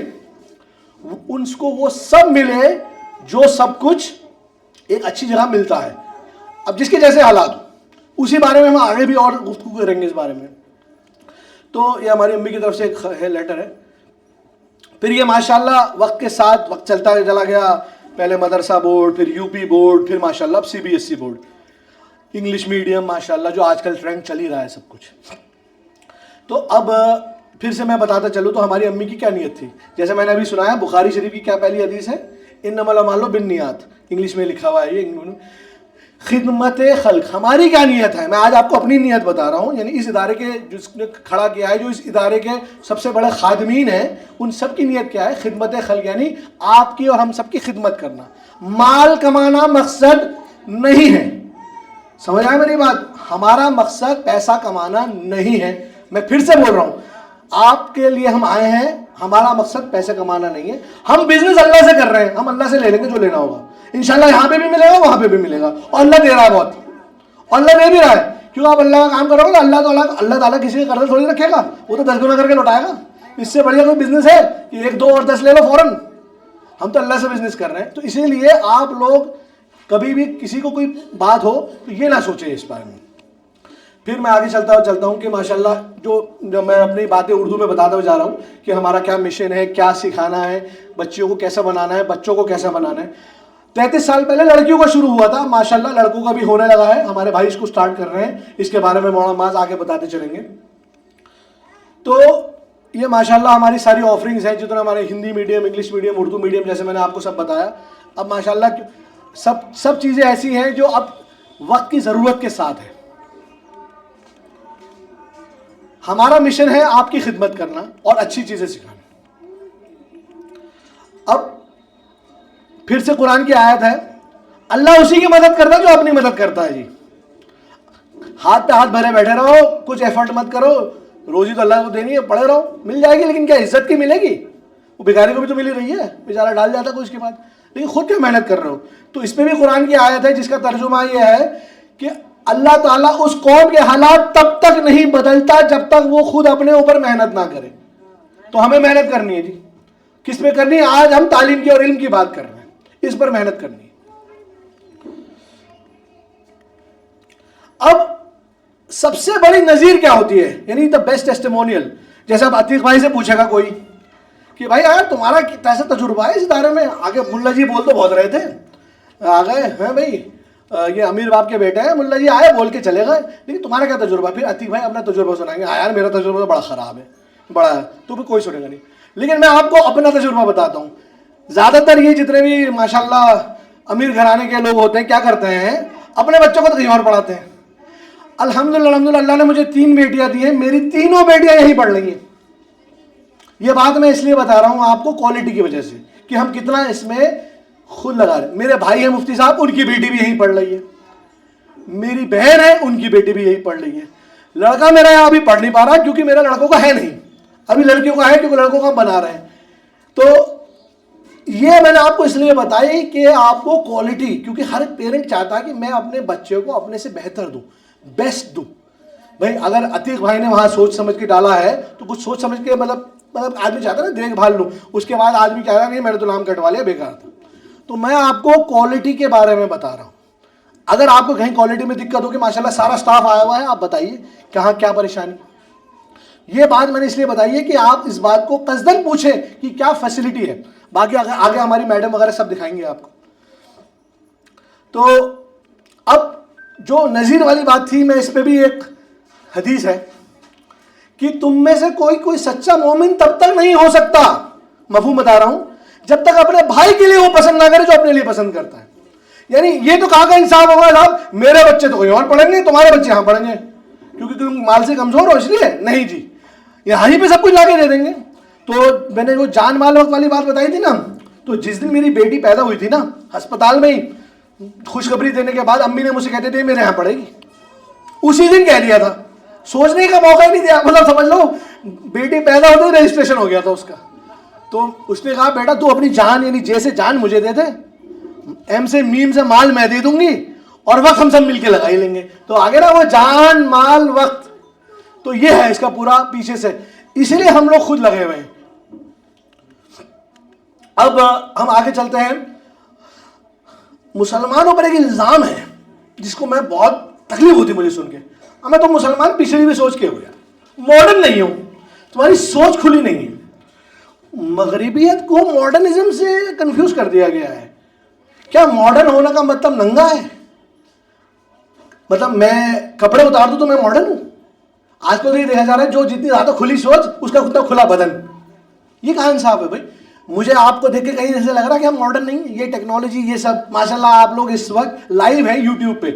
[SPEAKER 1] ان کو وہ سب ملے جو سب کچھ ایک اچھی جگہ ملتا ہے. اب جس کے جیسے حالات اسی بارے میں ہم آگے بھی اور گفتگو کریں گے اس بارے میں. تو یہ ہماری امی کی طرف سے ایک لیٹر ہے. پھر یہ ماشاءاللہ وقت کے ساتھ وقت چلتا چلا گیا, پہلے مدرسہ بورڈ, پھر UP بورڈ, پھر ماشاءاللہ اب CBSE بورڈ, انگلش میڈیم ماشاءاللہ جو آج کل ٹرینڈ چل ہی رہا ہے سب کچھ. تو اب پھر سے میں بتاتا چلوں تو ہماری امی کی کیا نیت تھی. جیسے میں نے ابھی سنایا, بخاری شریف کی کیا پہلی حدیث ہے, انما الاعمال بالنیات, انگلش میں لکھا ہوا ہے یہ. خدمت خلق, ہماری کیا نیت ہے؟ میں آج آپ کو اپنی نیت بتا رہا ہوں. یعنی اس ادارے کے جس نے کھڑا کیا ہے, جو اس ادارے کے سب سے بڑے خادمین ہیں, ان سب کی نیت کیا ہے؟ خدمت خلق, یعنی آپ کی اور ہم سب کی خدمت کرنا. مال کمانا مقصد نہیں ہے, سمجھ آئے میری بات؟ ہمارا مقصد پیسہ کمانا نہیں ہے. میں پھر سے بول رہا ہوں, آپ کے لیے ہم آئے ہیں, ہمارا مقصد پیسے کمانا نہیں ہے. ہم بزنس اللہ سے کر رہے ہیں, ہم اللہ سے لے لیں گے جو لینا ہوگا. انشاءاللہ یہاں پہ بھی ملے گا, وہاں پہ بھی ملے گا, اور اللہ دے رہا ہے بہت, اور اللہ دے بھی رہا ہے. کیوں آپ اللہ کا کام کرو گے تو اللہ تعالیٰ کسی کا قرض تھوڑی رکھے گا, وہ تو 10 گنا کر کے لوٹائے گا. اس سے بڑھیا کوئی بزنس ہے کہ 1 2 اور 10 لے لو فوراً. ہم تو اللہ سے بزنس کر رہے ہیں. تو اسی لیے آپ لوگ کبھی بھی کسی کو کوئی بات ہو تو یہ نہ سوچیں اس بارے میں. پھر میں آگے چلتا ہوں کہ ماشاءاللہ جو میں اپنی باتیں اردو میں بتاتا ہوا جا رہا ہوں کہ ہمارا کیا مشن ہے, کیا سکھانا ہے, بچیوں کو کیسا بنانا ہے, بچوں کو کیسا بنانا ہے. 33 سال پہلے لڑکیوں کا شروع ہوا تھا, ماشاءاللہ لڑکوں کا بھی ہونے لگا ہے. ہمارے بھائی اس کو سٹارٹ کر رہے ہیں, اس کے بارے میں مولانا معاذ آگے بتاتے چلیں گے. تو یہ ماشاءاللہ ہماری ساری آفرنگز ہیں, جتنا ہمارے Hindi medium, English medium, Urdu medium, جیسے میں نے آپ کو سب بتایا. اب ماشاءاللہ سب چیزیں ایسی ہیں جو اب وقت کی ضرورت کے ساتھ ہے. ہمارا مشن ہے آپ کی خدمت کرنا اور اچھی چیزیں سکھانا. اب پھر سے قرآن کی آیت ہے, اللہ اسی کی مدد کرتا ہے جو اپنی مدد کرتا ہے. جی ہاتھ پہ ہاتھ بھرے بیٹھے رہو, کچھ ایفرٹ مت کرو, روزی تو اللہ کو دینی ہے, پڑے رہو, مل جائے گی, لیکن کیا عزت کی ملے گی؟ وہ بھکاری کو بھی تو مل رہی ہے, بیچارہ ڈال جاتا کوئی اس کے بعد, لیکن خود کیا محنت کر رہے ہو. تو اس پہ بھی قرآن کی آیت ہے جس کا ترجمہ یہ ہے کہ اللہ تعالیٰ اس قوم کے حالات تب تک نہیں بدلتا جب تک وہ خود اپنے اوپر محنت نہ کرے. تو ہمیں محنت کرنی ہے. جی کس پہ کرنی ہے؟ آج ہم تعلیم کی اور علم کی بات کر رہے ہیں, اس پر محنت کرنی ہے. اب سب سے بڑی نظیر کیا ہوتی ہے, یعنی دا بیسٹ ٹیسٹیمونیل. جیسے اب عتیق بھائی سے پوچھے گا کوئی کہ بھائی یار تمہارا کیسا تجربہ ہے اس ادارے میں؟ آگے ملا جی بول تو بہت رہے تھے, آ گئے ہیں بھائی, یہ امیر باپ کے بیٹے ہیں, ملا جی آئے بول کے چلے گئے, لیکن تمہارا کیا تجربہ؟ پھر عتیق بھائی اپنا تجربہ سنائیں گے. ہاں یار میرا تجربہ تو بڑا خراب ہے, بڑا ہے, تو پھر کوئی سنے گا نہیں. لیکن میں آپ کو اپنا تجربہ بتاتا ہوں. زیادہ تر یہ جتنے بھی ماشاءاللہ امیر گھرانے کے لوگ ہوتے ہیں کیا کرتے ہیں, اپنے بچوں کو تو کہیں اور پڑھاتے ہیں. الحمدللہ اللہ نے مجھے 3 بیٹیاں دی ہیں, میری تینوں بیٹیاں یہیں پڑھ رہی ہیں. یہ بات میں اس لیے بتا رہا ہوں آپ کو کوالٹی کی وجہ سے کہ ہم کتنا اس میں خود لگا رہے ہیں. میرے بھائی ہیں مفتی صاحب, ان کی بیٹی بھی یہیں پڑھ رہی ہے. میری بہن ہے, ان کی بیٹی بھی یہیں پڑھ رہی ہے. لڑکا میرا یہاں ابھی پڑھ نہیں پا رہا کیونکہ میرا لڑکوں کا ہے نہیں, ابھی لڑکیوں کا ہے کیونکہ لڑکوں کا ہم بنا رہے ہیں. تو یہ میں نے آپ کو اس لیے بتائی کہ آپ کو کوالٹی, کیونکہ ہر ایک پیرنٹ چاہتا ہے کہ میں اپنے بچے کو اپنے سے بہتر دوں, بیسٹ دوں. بھائی اگر عتیق بھائی نے وہاں سوچ سمجھ کے ڈالا ہے تو کچھ سوچ سمجھ کے مطلب آدمی چاہتا ہے نا دیکھ بھال لوں, اس کے بعد آدمی کہہ رہا نہیں میں نے تو نام کٹوا لیا, بیکار تھا. تو میں آپ کو کوالٹی کے بارے میں بتا رہا ہوں. اگر آپ کو کہیں کوالٹی میں دقت ہو کہ ماشاءاللہ سارا سٹاف آیا ہوا ہے, آپ بتائیے کہاں کیا پریشانی. یہ بات میں نے اس لیے بتائی ہے کہ آپ اس بات کو قصداً پوچھیں کہ کیا فیسلٹی ہے. باقی آگے ہماری میڈم وغیرہ سب دکھائیں گے آپ کو. تو اب جو نذیر والی بات تھی, میں اس پہ بھی ایک حدیث ہے کہ تم میں سے کوئی سچا مومن تب تک نہیں ہو سکتا, مفہوم بتا رہا ہوں, جب تک اپنے بھائی کے لیے وہ پسند نہ کرے جو اپنے لیے پسند کرتا ہے. یعنی یہ تو کہا کا انصاف ہوگا صاحب میرے بچے تو کوئی اور پڑھیں گے, تمہارے بچے یہاں پڑھیں گے کیونکہ تم مال سے کمزور ہو اس لیے, نہیں جی یہاں ہی پہ سب کچھ لا کے دے دیں گے. تو میں نے وہ جان مال وقت والی بات بتائی تھی نا, تو جس دن میری بیٹی پیدا ہوئی تھی نا ہسپتال میں ہی, خوشخبری دینے کے بعد امی نے مجھ سے کہتے تھے میرے یہاں پڑھے گی, اسی دن کہہ دیا تھا, سوچنے کا موقع ہی نہیں دیا. مطلب سمجھ لو بیٹی پیدا ہوتے ہی رجسٹریشن ہو گیا تھا اس کا. تو اس نے کہا بیٹا تو اپنی جان یعنی جیسے جان مجھے دے دے, ایم سے میم سے مال میں دے دوں گی, اور وقت ہم سب مل کے لگا ہی لیں گے. تو آگے نا وہ جان مال وقت, تو یہ ہے اس کا پورا پیچھے سے, اسی لیے ہم لوگ خود لگے ہوئے ہیں. اب ہم آگے چلتے ہیں. مسلمانوں پر ایک الزام ہے جس کو میں بہت تکلیف ہوتی مجھے سن کے, میں تو مسلمان پچھڑی ہوئی سوچ کے ہو گیا, ماڈرن نہیں ہوں, تمہاری سوچ کھلی نہیں ہے. مغربیت کو ماڈرنزم سے کنفیوز کر دیا گیا ہے. کیا ماڈرن ہونے کا مطلب ننگا ہے؟ مطلب میں کپڑے اتار دوں تو میں ماڈرن ہوں؟ آج کل یہ دیکھا جا رہا ہے جو جتنی زیادہ کھلی سوچ اس کا اتنا کھلا بدن. یہ کہاں انصاف ہے بھائی؟ مجھے آپ کو دیکھ کے کہیں ایسے لگ رہا ہے کہ ہم ماڈرن نہیں ہیں. یہ ٹیکنالوجی یہ سب ماشاءاللہ آپ لوگ اس وقت لائیو ہیں یوٹیوب پہ,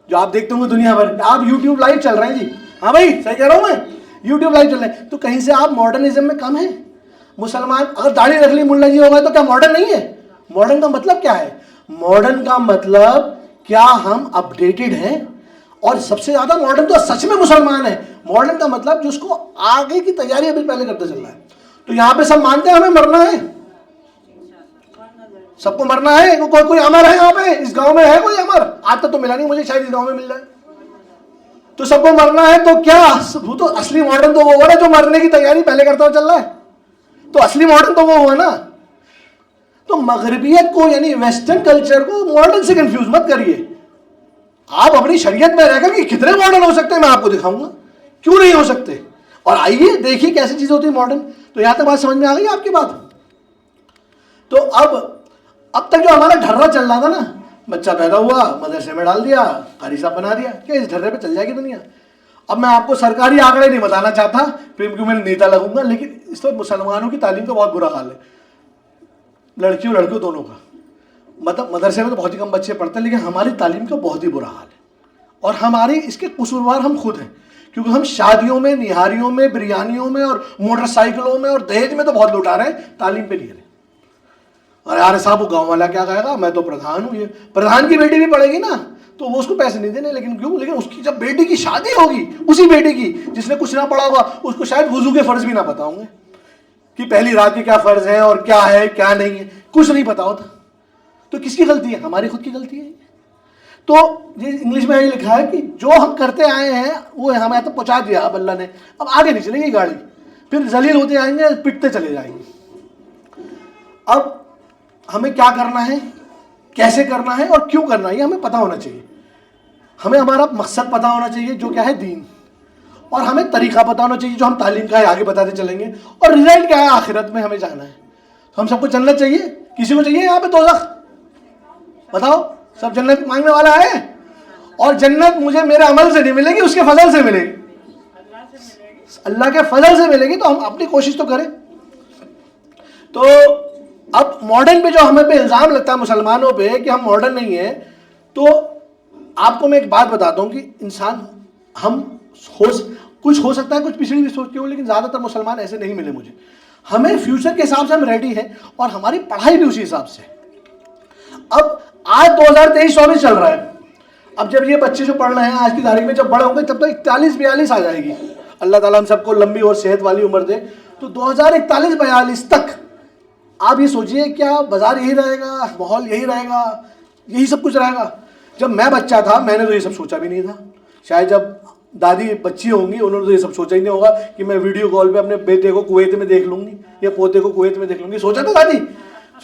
[SPEAKER 1] جو آپ دیکھتے ہوں گے دنیا بھر, آپ یوٹیوب لائیو چل رہے ہیں جی. ہاں بھائی صحیح کہہ رہا ہوں میں, یوٹیوب لائیو چل رہے ہیں. تو کہیں سے آپ ماڈرنزم میں کم ہیں؟ مسلمان اگر داڑھی رکھ لی ملا جی ہوگا تو کیا ماڈرن نہیں ہے؟ ماڈرن کا مطلب کیا ہے؟ ماڈرن کا مطلب کیا ہم اپڈیٹڈ ہیں؟ اور سب سے زیادہ ماڈرن تو سچ میں مسلمان ہے. ماڈرن کا مطلب جس کو آگے کی تیاری ابھی پہلے کرتے چل رہا ہے. تو یہاں پہ سب مانتے ہیں ہمیں مرنا ہے, سب کو مرنا ہے. کوئی امر ہے یہاں پہ؟ اس گاؤں میں ہے کوئی امر؟ آج تک تو ملا نہیں مجھے, شاید اس گاؤں میں مل جائے. تو سب کو مرنا ہے تو کیا وہ تو اصلی ماڈرن تو وہ ہوا نا جو مرنے کی تیاری پہلے کرتا ہوا چل رہا ہے. تو اصلی ماڈرن تو وہ ہوا نا. تو مغربیت کو یعنی ویسٹرن کلچر کو ماڈرن سے کنفیوز مت کریے. آپ اپنی شریعت میں رہ کر کہ کتنے ماڈرن ہو سکتے ہیں میں آپ کو دکھاؤں گا, کیوں نہیں ہو سکتے. اور آئیے دیکھیے کیسی چیز ہوتی ہے ماڈرن. تو یہاں تک بات سمجھ میں آ گئی آپ کی بات. تو اب تک جو ہمارا ڈھرا چل رہا تھا نا, بچہ پیدا ہوا مدرسے میں ڈال دیا, قاری صاحب بنا دیا, کیا اس ڈھرے پہ چل جائے گی دنیا؟ اب میں آپ کو سرکاری آنکڑے نہیں بتانا چاہتا کیونکہ میں نیتا لگوں گا, لیکن اس وقت مسلمانوں کی تعلیم کا بہت برا حال ہے, لڑکیوں لڑکیوں دونوں کا. مطلب مدرسے میں تو بہت ہی کم بچے پڑھتے ہیں, لیکن ہماری تعلیم کا بہت ہی برا حال ہے. اور ہماری اس کے قصوروار ہم خود ہیں, کیونکہ ہم شادیوں میں, نہاریوں میں, بریانیوں میں اور موٹر سائیکلوں میں اور دہیج میں تو بہت لوٹا رہے ہیں, تعلیم پہ نہیں رہے. اور یار صاحب وہ گاؤں والا کیا کہے گا, میں تو پردھان ہوں. یہ پردھان کی بیٹی بھی پڑھے گی نا تو وہ اس کو پیسے نہیں دینے, لیکن کیوں؟ لیکن اس کی جب بیٹی کی شادی ہوگی, اسی بیٹی کی جس نے کچھ نہ پڑھا ہوگا, اس کو شاید وضو کے فرض بھی نہ پتا ہوں گے کہ پہلی رات کے کیا فرض ہیں اور کیا ہے کیا نہیں ہے, کچھ نہیں پتا ہوتا. تو کس کی غلطی ہے؟ ہماری خود کی غلطی ہے. تو یہ انگلش میں یہ لکھا ہے کہ جو ہم کرتے آئے ہیں وہ ہمیں تو پہنچا دیا اب اللہ نے, اب آگے نہیں چلے گی گاڑی, پھر ذلیل ہوتے آئیں گے, پٹتے چلے جائیں گے. اب ہمیں کیا کرنا ہے, کیسے کرنا ہے اور کیوں کرنا ہے یہ ہمیں پتہ ہونا چاہیے. ہمیں ہمارا مقصد پتہ ہونا چاہیے جو کیا ہے دین, اور ہمیں طریقہ پتہ ہونا چاہیے جو ہم تعلیم کا ہے آگے بتاتے چلیں گے, اور رزلٹ کیا ہے آخرت میں ہمیں جانا ہے. ہم سب کو جنت چاہیے, کسی کو چاہیے یہاں پہ دوزخ؟ بتاؤ, سب جنت مانگنے والا ہے. اور جنت مجھے میرے عمل سے نہیں ملے گی, اس کے فضل سے ملے گی, اللہ کے فضل سے ملے گی. تو ہم اپنی کوشش تو کریں. تو اب ماڈرن پہ جو ہمیں پہ الزام لگتا ہے مسلمانوں پہ کہ ہم ماڈرن نہیں ہیں, تو آپ کو میں ایک بات بتاتا ہوں کہ انسان ہم کچھ ہو سکتا ہے کچھ پچھڑی بھی سوچ کے ہو, لیکن زیادہ تر مسلمان ایسے نہیں ملے مجھے. ہمیں فیوچر کے حساب سے ہم ریڈی ہیں, اور ہماری پڑھائی بھی اسی حساب سے. اب آج 2023-24 چل رہا ہے. اب جب یہ بچے جو پڑھ رہے ہیں آج کی تاریخ میں جب بڑے ہوں گے تب تو 41-42 آ جائے گی. اللہ تعالیٰ ہم سب کو لمبی اور صحت والی عمر دے. تو 2041-42 تک آپ یہ سوچئے کیا بازار یہی رہے گا, ماحول یہی رہے گا, یہی سب کچھ رہے گا. جب میں بچہ تھا میں نے تو یہ سب سوچا بھی نہیں تھا. شاید جب دادی بچی ہوں گی انہوں نے تو یہ سب سوچا ہی نہیں ہوگا کہ میں ویڈیو کال پہ اپنے بیٹے کو کویت میں دیکھ لوں گی یا پوتے کو کویت میں دیکھ لوں گی. سوچا تھا دادی؟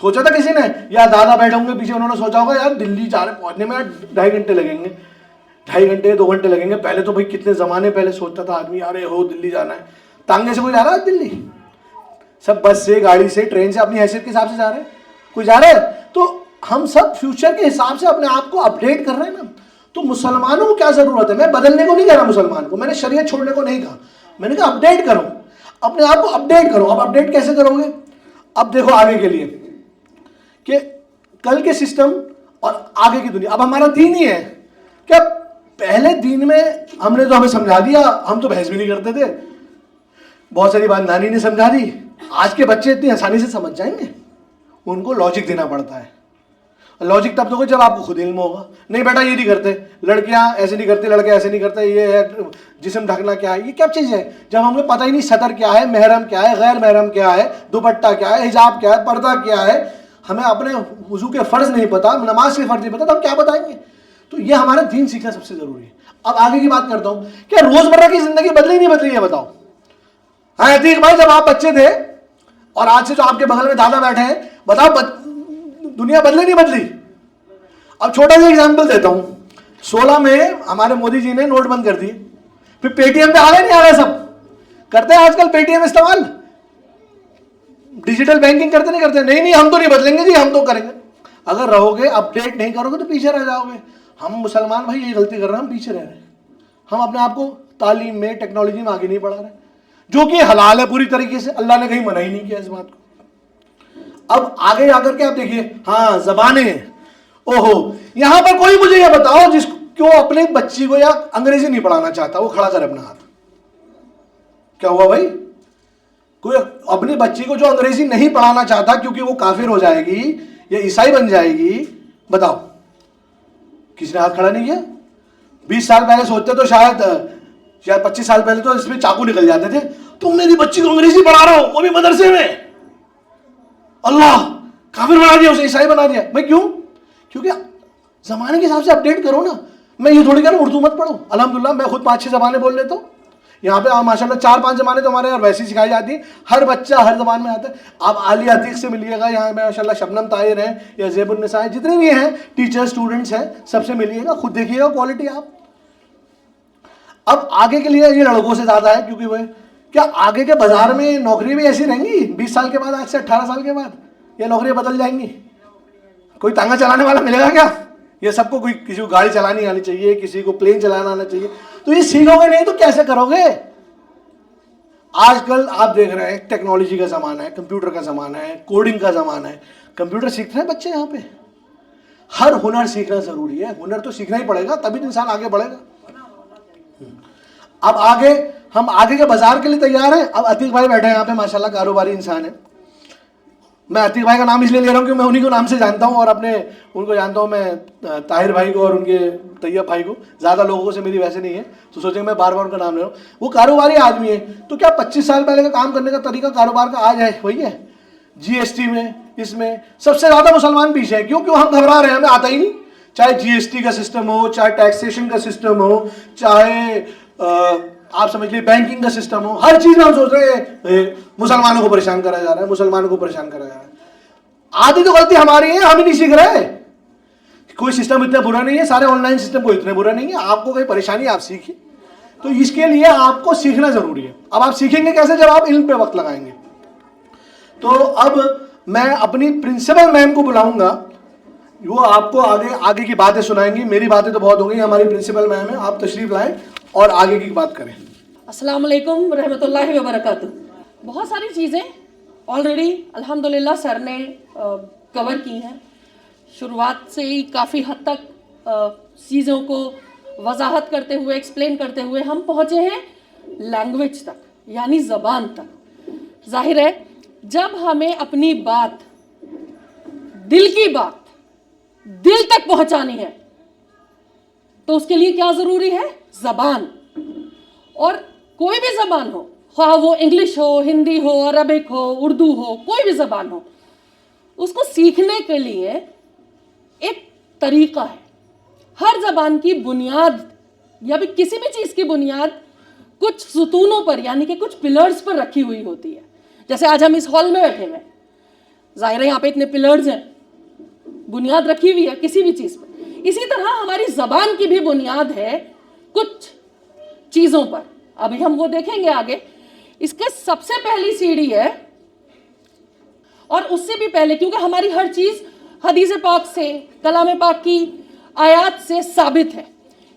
[SPEAKER 1] سوچا تھا کسی نے؟ یا دادا بیٹھے ہوں گے پیچھے, انہوں نے سوچا ہوگا یار دلی جانے پہنچنے میں 2.5 گھنٹے لگیں گے, 2.5 گھنٹے 2 گھنٹے لگیں گے. پہلے تو بھائی کتنے زمانے پہلے سوچتا تھا آدمی یار ہو دلی جانا ہے. تانگے سے کوئی جا رہا ہے دلی؟ سب بس سے, گاڑی سے, ٹرین سے, اپنی حیثیت کے حساب سے جا رہے ہیں. کوئی جا رہا ہے؟ تو ہم سب فیوچر کے حساب سے اپنے آپ کو اپڈیٹ کر رہے ہیں نا. تو مسلمانوں کو کیا ضرورت ہے؟ میں بدلنے کو نہیں کہہ رہا مسلمان کو, میں نے شریعت چھوڑنے کو نہیں کہا. میں نے کہا اپڈیٹ کرو, اپنے آپ کو اپڈیٹ کرو. اب اپڈیٹ کیسے کرو گے؟ اب دیکھو آگے کے لیے کہ کل کے سسٹم اور آگے کی دنیا. اب ہمارا دین ہی ہے کہ پہلے دین میں ہم نے تو ہمیں سمجھا دیا, ہم تو بحث بھی نہیں کرتے تھے, بہت ساری بات نانی نے سمجھا دی. آج کے بچے اتنی آسانی سے سمجھ جائیں گے؟ ان کو لاجک دینا پڑتا ہے. لاجک تب دو گے جب آپ کو خود علم ہوگا. نہیں بیٹا یہ نہیں کرتے, لڑکیاں ایسے نہیں کرتی, لڑکے ایسے نہیں کرتے, یہ ہے جسم ڈھکنا کیا ہے, یہ کیا چیز ہے جب ہمیں پتہ ہی نہیں سطر کیا ہے, محرم کیا ہے, غیر محرم کیا ہے, دوپٹہ کیا ہے, حجاب کیا ہے, پردہ کیا ہے, ہمیں اپنے وضو کے فرض نہیں پتا, نماز کے فرض نہیں پتا, تو ہم کیا بتائیں گے؟ تو یہ ہمارا دین سیکھنا سب سے ضروری ہے. اب آگے کی بات کرتا ہوں, کیا روزمرہ کی زندگی بدلی نہیں بدلی ہے بتاؤ؟ ہاں عتیق بھائی, جب آپ بچے تھے اور آج سے جو آپ کے بغل میں دادا بیٹھے ہیں, بتاؤ دنیا بدلی نہیں بدلی؟ اب چھوٹا سا ایگزامپل دیتا ہوں. 16 میں ہمارے مودی جی نے نوٹ بند کر دیے, پھر پے ٹی ایم پہ آ گئے نہیں آ گئے, سب کرتے ہیں آج کل پے ٹی ایم استعمال, ڈیجیٹل بینکنگ کرتے نہیں کرتے؟ نہیں ہم تو نہیں بدلیں گے جی, ہم تو کریں گے. اگر رہو گے اپڈیٹ نہیں کرو گے تو پیچھے رہ جاؤ گے. ہم مسلمان بھائی یہی غلطی کر رہے ہیں, ہم پیچھے رہ رہے ہیں. ہم اپنے آپ کو تعلیم میں, ٹیکنالوجی میں آگے نہیں بڑھا رہے, جو کہ حلال ہے پوری طریقے سے, اللہ نے کہیں منع ہی نہیں کیا اس بات کو. اب آگے آ کر کے آپ دیکھیے, ہاں زبانیں ہیں, اوہو یہاں پر کوئی مجھے یہ بتاؤ جس کو اپنے بچی کو یا انگریزی نہیں پڑھانا چاہتا, وہ کھڑا کرے اپنا ہاتھ. کیا ہوا بھائی؟ کوئی اپنی بچی کو جو انگریزی نہیں پڑھانا چاہتا کیونکہ وہ کافر ہو جائے گی یا عیسائی بن جائے گی, بتاؤ کسی نے ہاتھ کھڑا نہیں کیا؟ 20 سال پہلے سوچتے تو شاید 25 سال پہلے تو اس میں چاقو نکل جاتے تھے. تم میری بچی کو انگریزی پڑھا رہا ہو, وہ بھی مدرسے میں, اللہ کافر بنا دیا, اسے عیسائی بنا دیا. بھائی کیوں؟ کیونکہ زمانے کے حساب سے اپڈیٹ کرو نا. میں یہ تھوڑی کہہ اردو مت پڑھو, الحمدللہ میں خود 5-6 زبانیں بول لیتا ہوں. یہاں پہ ماشاءاللہ 4-5 زبانیں تو ہمارے یہاں ویسی سکھائی جاتی ہیں, ہر بچہ ہر زبان میں آتا ہے. آپ عالیہ عتیق سے ملیے گا, یہاں ماشاءاللہ شبنم طاہر ہیں یا زیب النساء ہیں, جتنے بھی ہیں ٹیچر اسٹوڈنٹس ہیں, سب سے ملیے گا, خود دیکھیے گا کوالٹی آپ. اب آگے کے لیے یہ لڑکوں سے زیادہ ہے, کیونکہ وہ کیا آگے کے بازار میں نوکری بھی ایسی رہیں گی 20 سال کے بعد, آج سے 18 سال کے بعد, یہ نوکریاں بدل جائیں گی؟ کوئی تانگا چلانے والا ملے گا کیا؟ یہ سب کو کسی کو گاڑی چلانی آنی چاہیے, کسی کو پلین چلانا آنا چاہیے. تو یہ سیکھو گے نہیں تو کیسے کرو گے؟ آج کل آپ دیکھ رہے ہیں ٹیکنالوجی کا زمانہ ہے, کمپیوٹر کا زمانہ ہے, کوڈنگ کا زمانہ ہے. کمپیوٹر سیکھ رہے ہیں بچے یہاں پہ. ہر ہنر سیکھنا ضروری ہے, ہنر تو سیکھنا ہی پڑے گا, تبھی تو انسان آگے بڑھے گا. اب آگے ہم آگے کے بازار کے لیے تیار ہیں. اب عتیق بھائی بیٹھے ہیں یہاں پہ, ماشاءاللہ کاروباری انسان ہے. میں عتیق بھائی کا نام اس لیے لے رہا ہوں کہ میں انہیں کو نام سے جانتا ہوں, اور اپنے ان کو جانتا ہوں میں طاہر بھائی کو اور ان کے طیب بھائی کو. زیادہ لوگوں سے میری ویسے نہیں ہے, تو سوچیں میں بار بار ان کا نام لے رہا ہوں. وہ کاروباری آدمی ہے, تو کیا 25 سال پہلے کا کام کرنے کا طریقہ کاروبار کا آج ہے وہی ہے. جی ایس ٹی میں, اس میں سب سے زیادہ مسلمان پیچھے ہیں. کیوں ہم گھبرا رہے ہیں, ہمیں آتا ہی نہیں. چاہے جی ایس ٹی کا سسٹم ہو, چاہے ٹیکسیشن کا سسٹم ہو, چاہے آپ سمجھ لیے بینکنگ کا سسٹم ہو, ہر چیز میں ہم سوچ رہے ہیں مسلمانوں کو پریشان کرا جا رہا ہے, مسلمانوں کو پریشان کرا جا رہا ہے. آدھی تو غلطی ہماری ہے, ہم ہی نہیں سیکھ رہے. کوئی سسٹم اتنا برا نہیں ہے, سارے آن لائن سسٹم کوئی اتنے برا نہیں ہے. آپ کو کوئی پریشانی آپ سیکھیے, تو اس کے لیے آپ کو سیکھنا ضروری ہے. اب آپ سیکھیں گے کیسے؟ جب آپ علم پہ وقت لگائیں گے. تو اب میں اپنی پرنسپل میم کو بلاؤں گا, وہ آپ کو آگے کی باتیں سنائیں گی. میری باتیں تو بہت ہو گئی, ہماری پرنسپل میم ہیں, آپ تشریف لائیں اور آگے کی بات کریں.
[SPEAKER 2] السلام علیکم ورحمۃ اللہ وبرکاتہ. بہت ساری چیزیں آلریڈی الحمدللہ سر نے کور کی ہیں. شروعات سے ہی کافی حد تک چیزوں کو وضاحت کرتے ہوئے, ایکسپلین کرتے ہوئے ہم پہنچے ہیں لینگویج تک, یعنی زبان تک. ظاہر ہے جب ہمیں اپنی بات, دل کی بات دل تک پہنچانی ہے تو اس کے لیے کیا ضروری ہے؟ زبان. اور کوئی بھی زبان ہو, خواہ وہ انگلش ہو, ہندی ہو, عربک ہو, اردو ہو, کوئی بھی زبان ہو, اس کو سیکھنے کے لیے ایک طریقہ ہے. ہر زبان کی بنیاد یا بھی کسی بھی چیز کی بنیاد کچھ ستونوں پر, یعنی کہ کچھ پلرز پر رکھی ہوئی ہوتی ہے. جیسے آج ہم اس ہال میں بیٹھے ہوئے, ظاہر ہے یہاں پہ اتنے پلرز ہیں, بنیاد رکھی ہوئی ہے کسی بھی چیز پر. اسی طرح ہماری زبان کی بھی بنیاد ہے کچھ چیزوں پر. ابھی ہم وہ دیکھیں گے آگے. اس کے سب سے پہلی سیڑھی ہے, اور اس سے بھی پہلے, کیونکہ ہماری ہر چیز حدیث پاک سے, کلام پاک کی آیات سے ثابت ہے,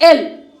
[SPEAKER 2] L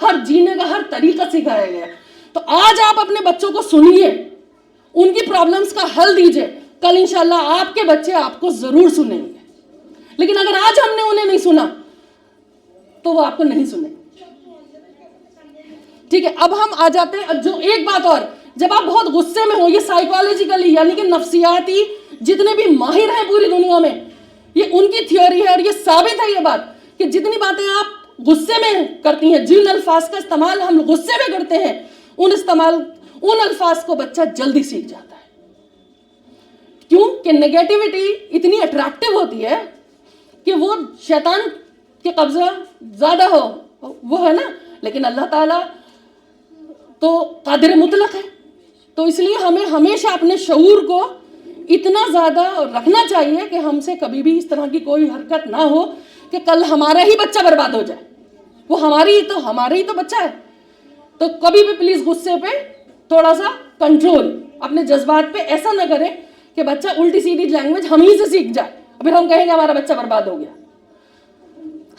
[SPEAKER 2] ہر جینے کا ہر طریقہ سکھایا گیا. تو آج آپ اپنے بچوں کو سنیے, ان کی پرابلمس کا حل دیجئے, کل انشاءاللہ آپ کے بچے آپ کو ضرور سنیں گے. لیکن اگر آج ہم نے انہیں نہیں سنا تو وہ آپ کو نہیں سنیں. ٹھیک ہے, اب ہم آ جاتے ہیں جو ایک بات اور, جب آپ بہت غصے میں ہو, یہ سائیکالوجیکلی یعنی کہ نفسیاتی جتنے بھی ماہر ہیں پوری دنیا میں, یہ ان کی تھیوری ہے اور یہ ثابت ہے یہ بات کہ جتنی باتیں آپ غصے میں کرتی ہیں, جن الفاظ کا استعمال ہم غصے میں کرتے ہیں, ان الفاظ کو بچہ جلدی سیکھ جاتا ہے. کیوں کہ نیگیٹیوٹی اتنی اٹریکٹیو ہوتی ہے کہ وہ شیطان کے قبضہ زیادہ ہو, وہ ہے نا, لیکن اللہ تعالیٰ تو قادر مطلق ہے. تو اس لیے ہمیں ہمیشہ اپنے شعور کو اتنا زیادہ رکھنا چاہیے کہ ہم سے کبھی بھی اس طرح کی کوئی حرکت نہ ہو کہ کل ہمارا ہی بچہ برباد ہو جائے. وہ ہمارا ہی تو بچہ ہے. تو کبھی بھی پلیز غصے پہ تھوڑا سا کنٹرول, اپنے جذبات پہ ایسا نہ کریں کہ بچہ الٹی سیدھی لینگویج ہم ہی سے سیکھ جائے, پھر ہم کہیں گے ہمارا بچہ برباد ہو گیا.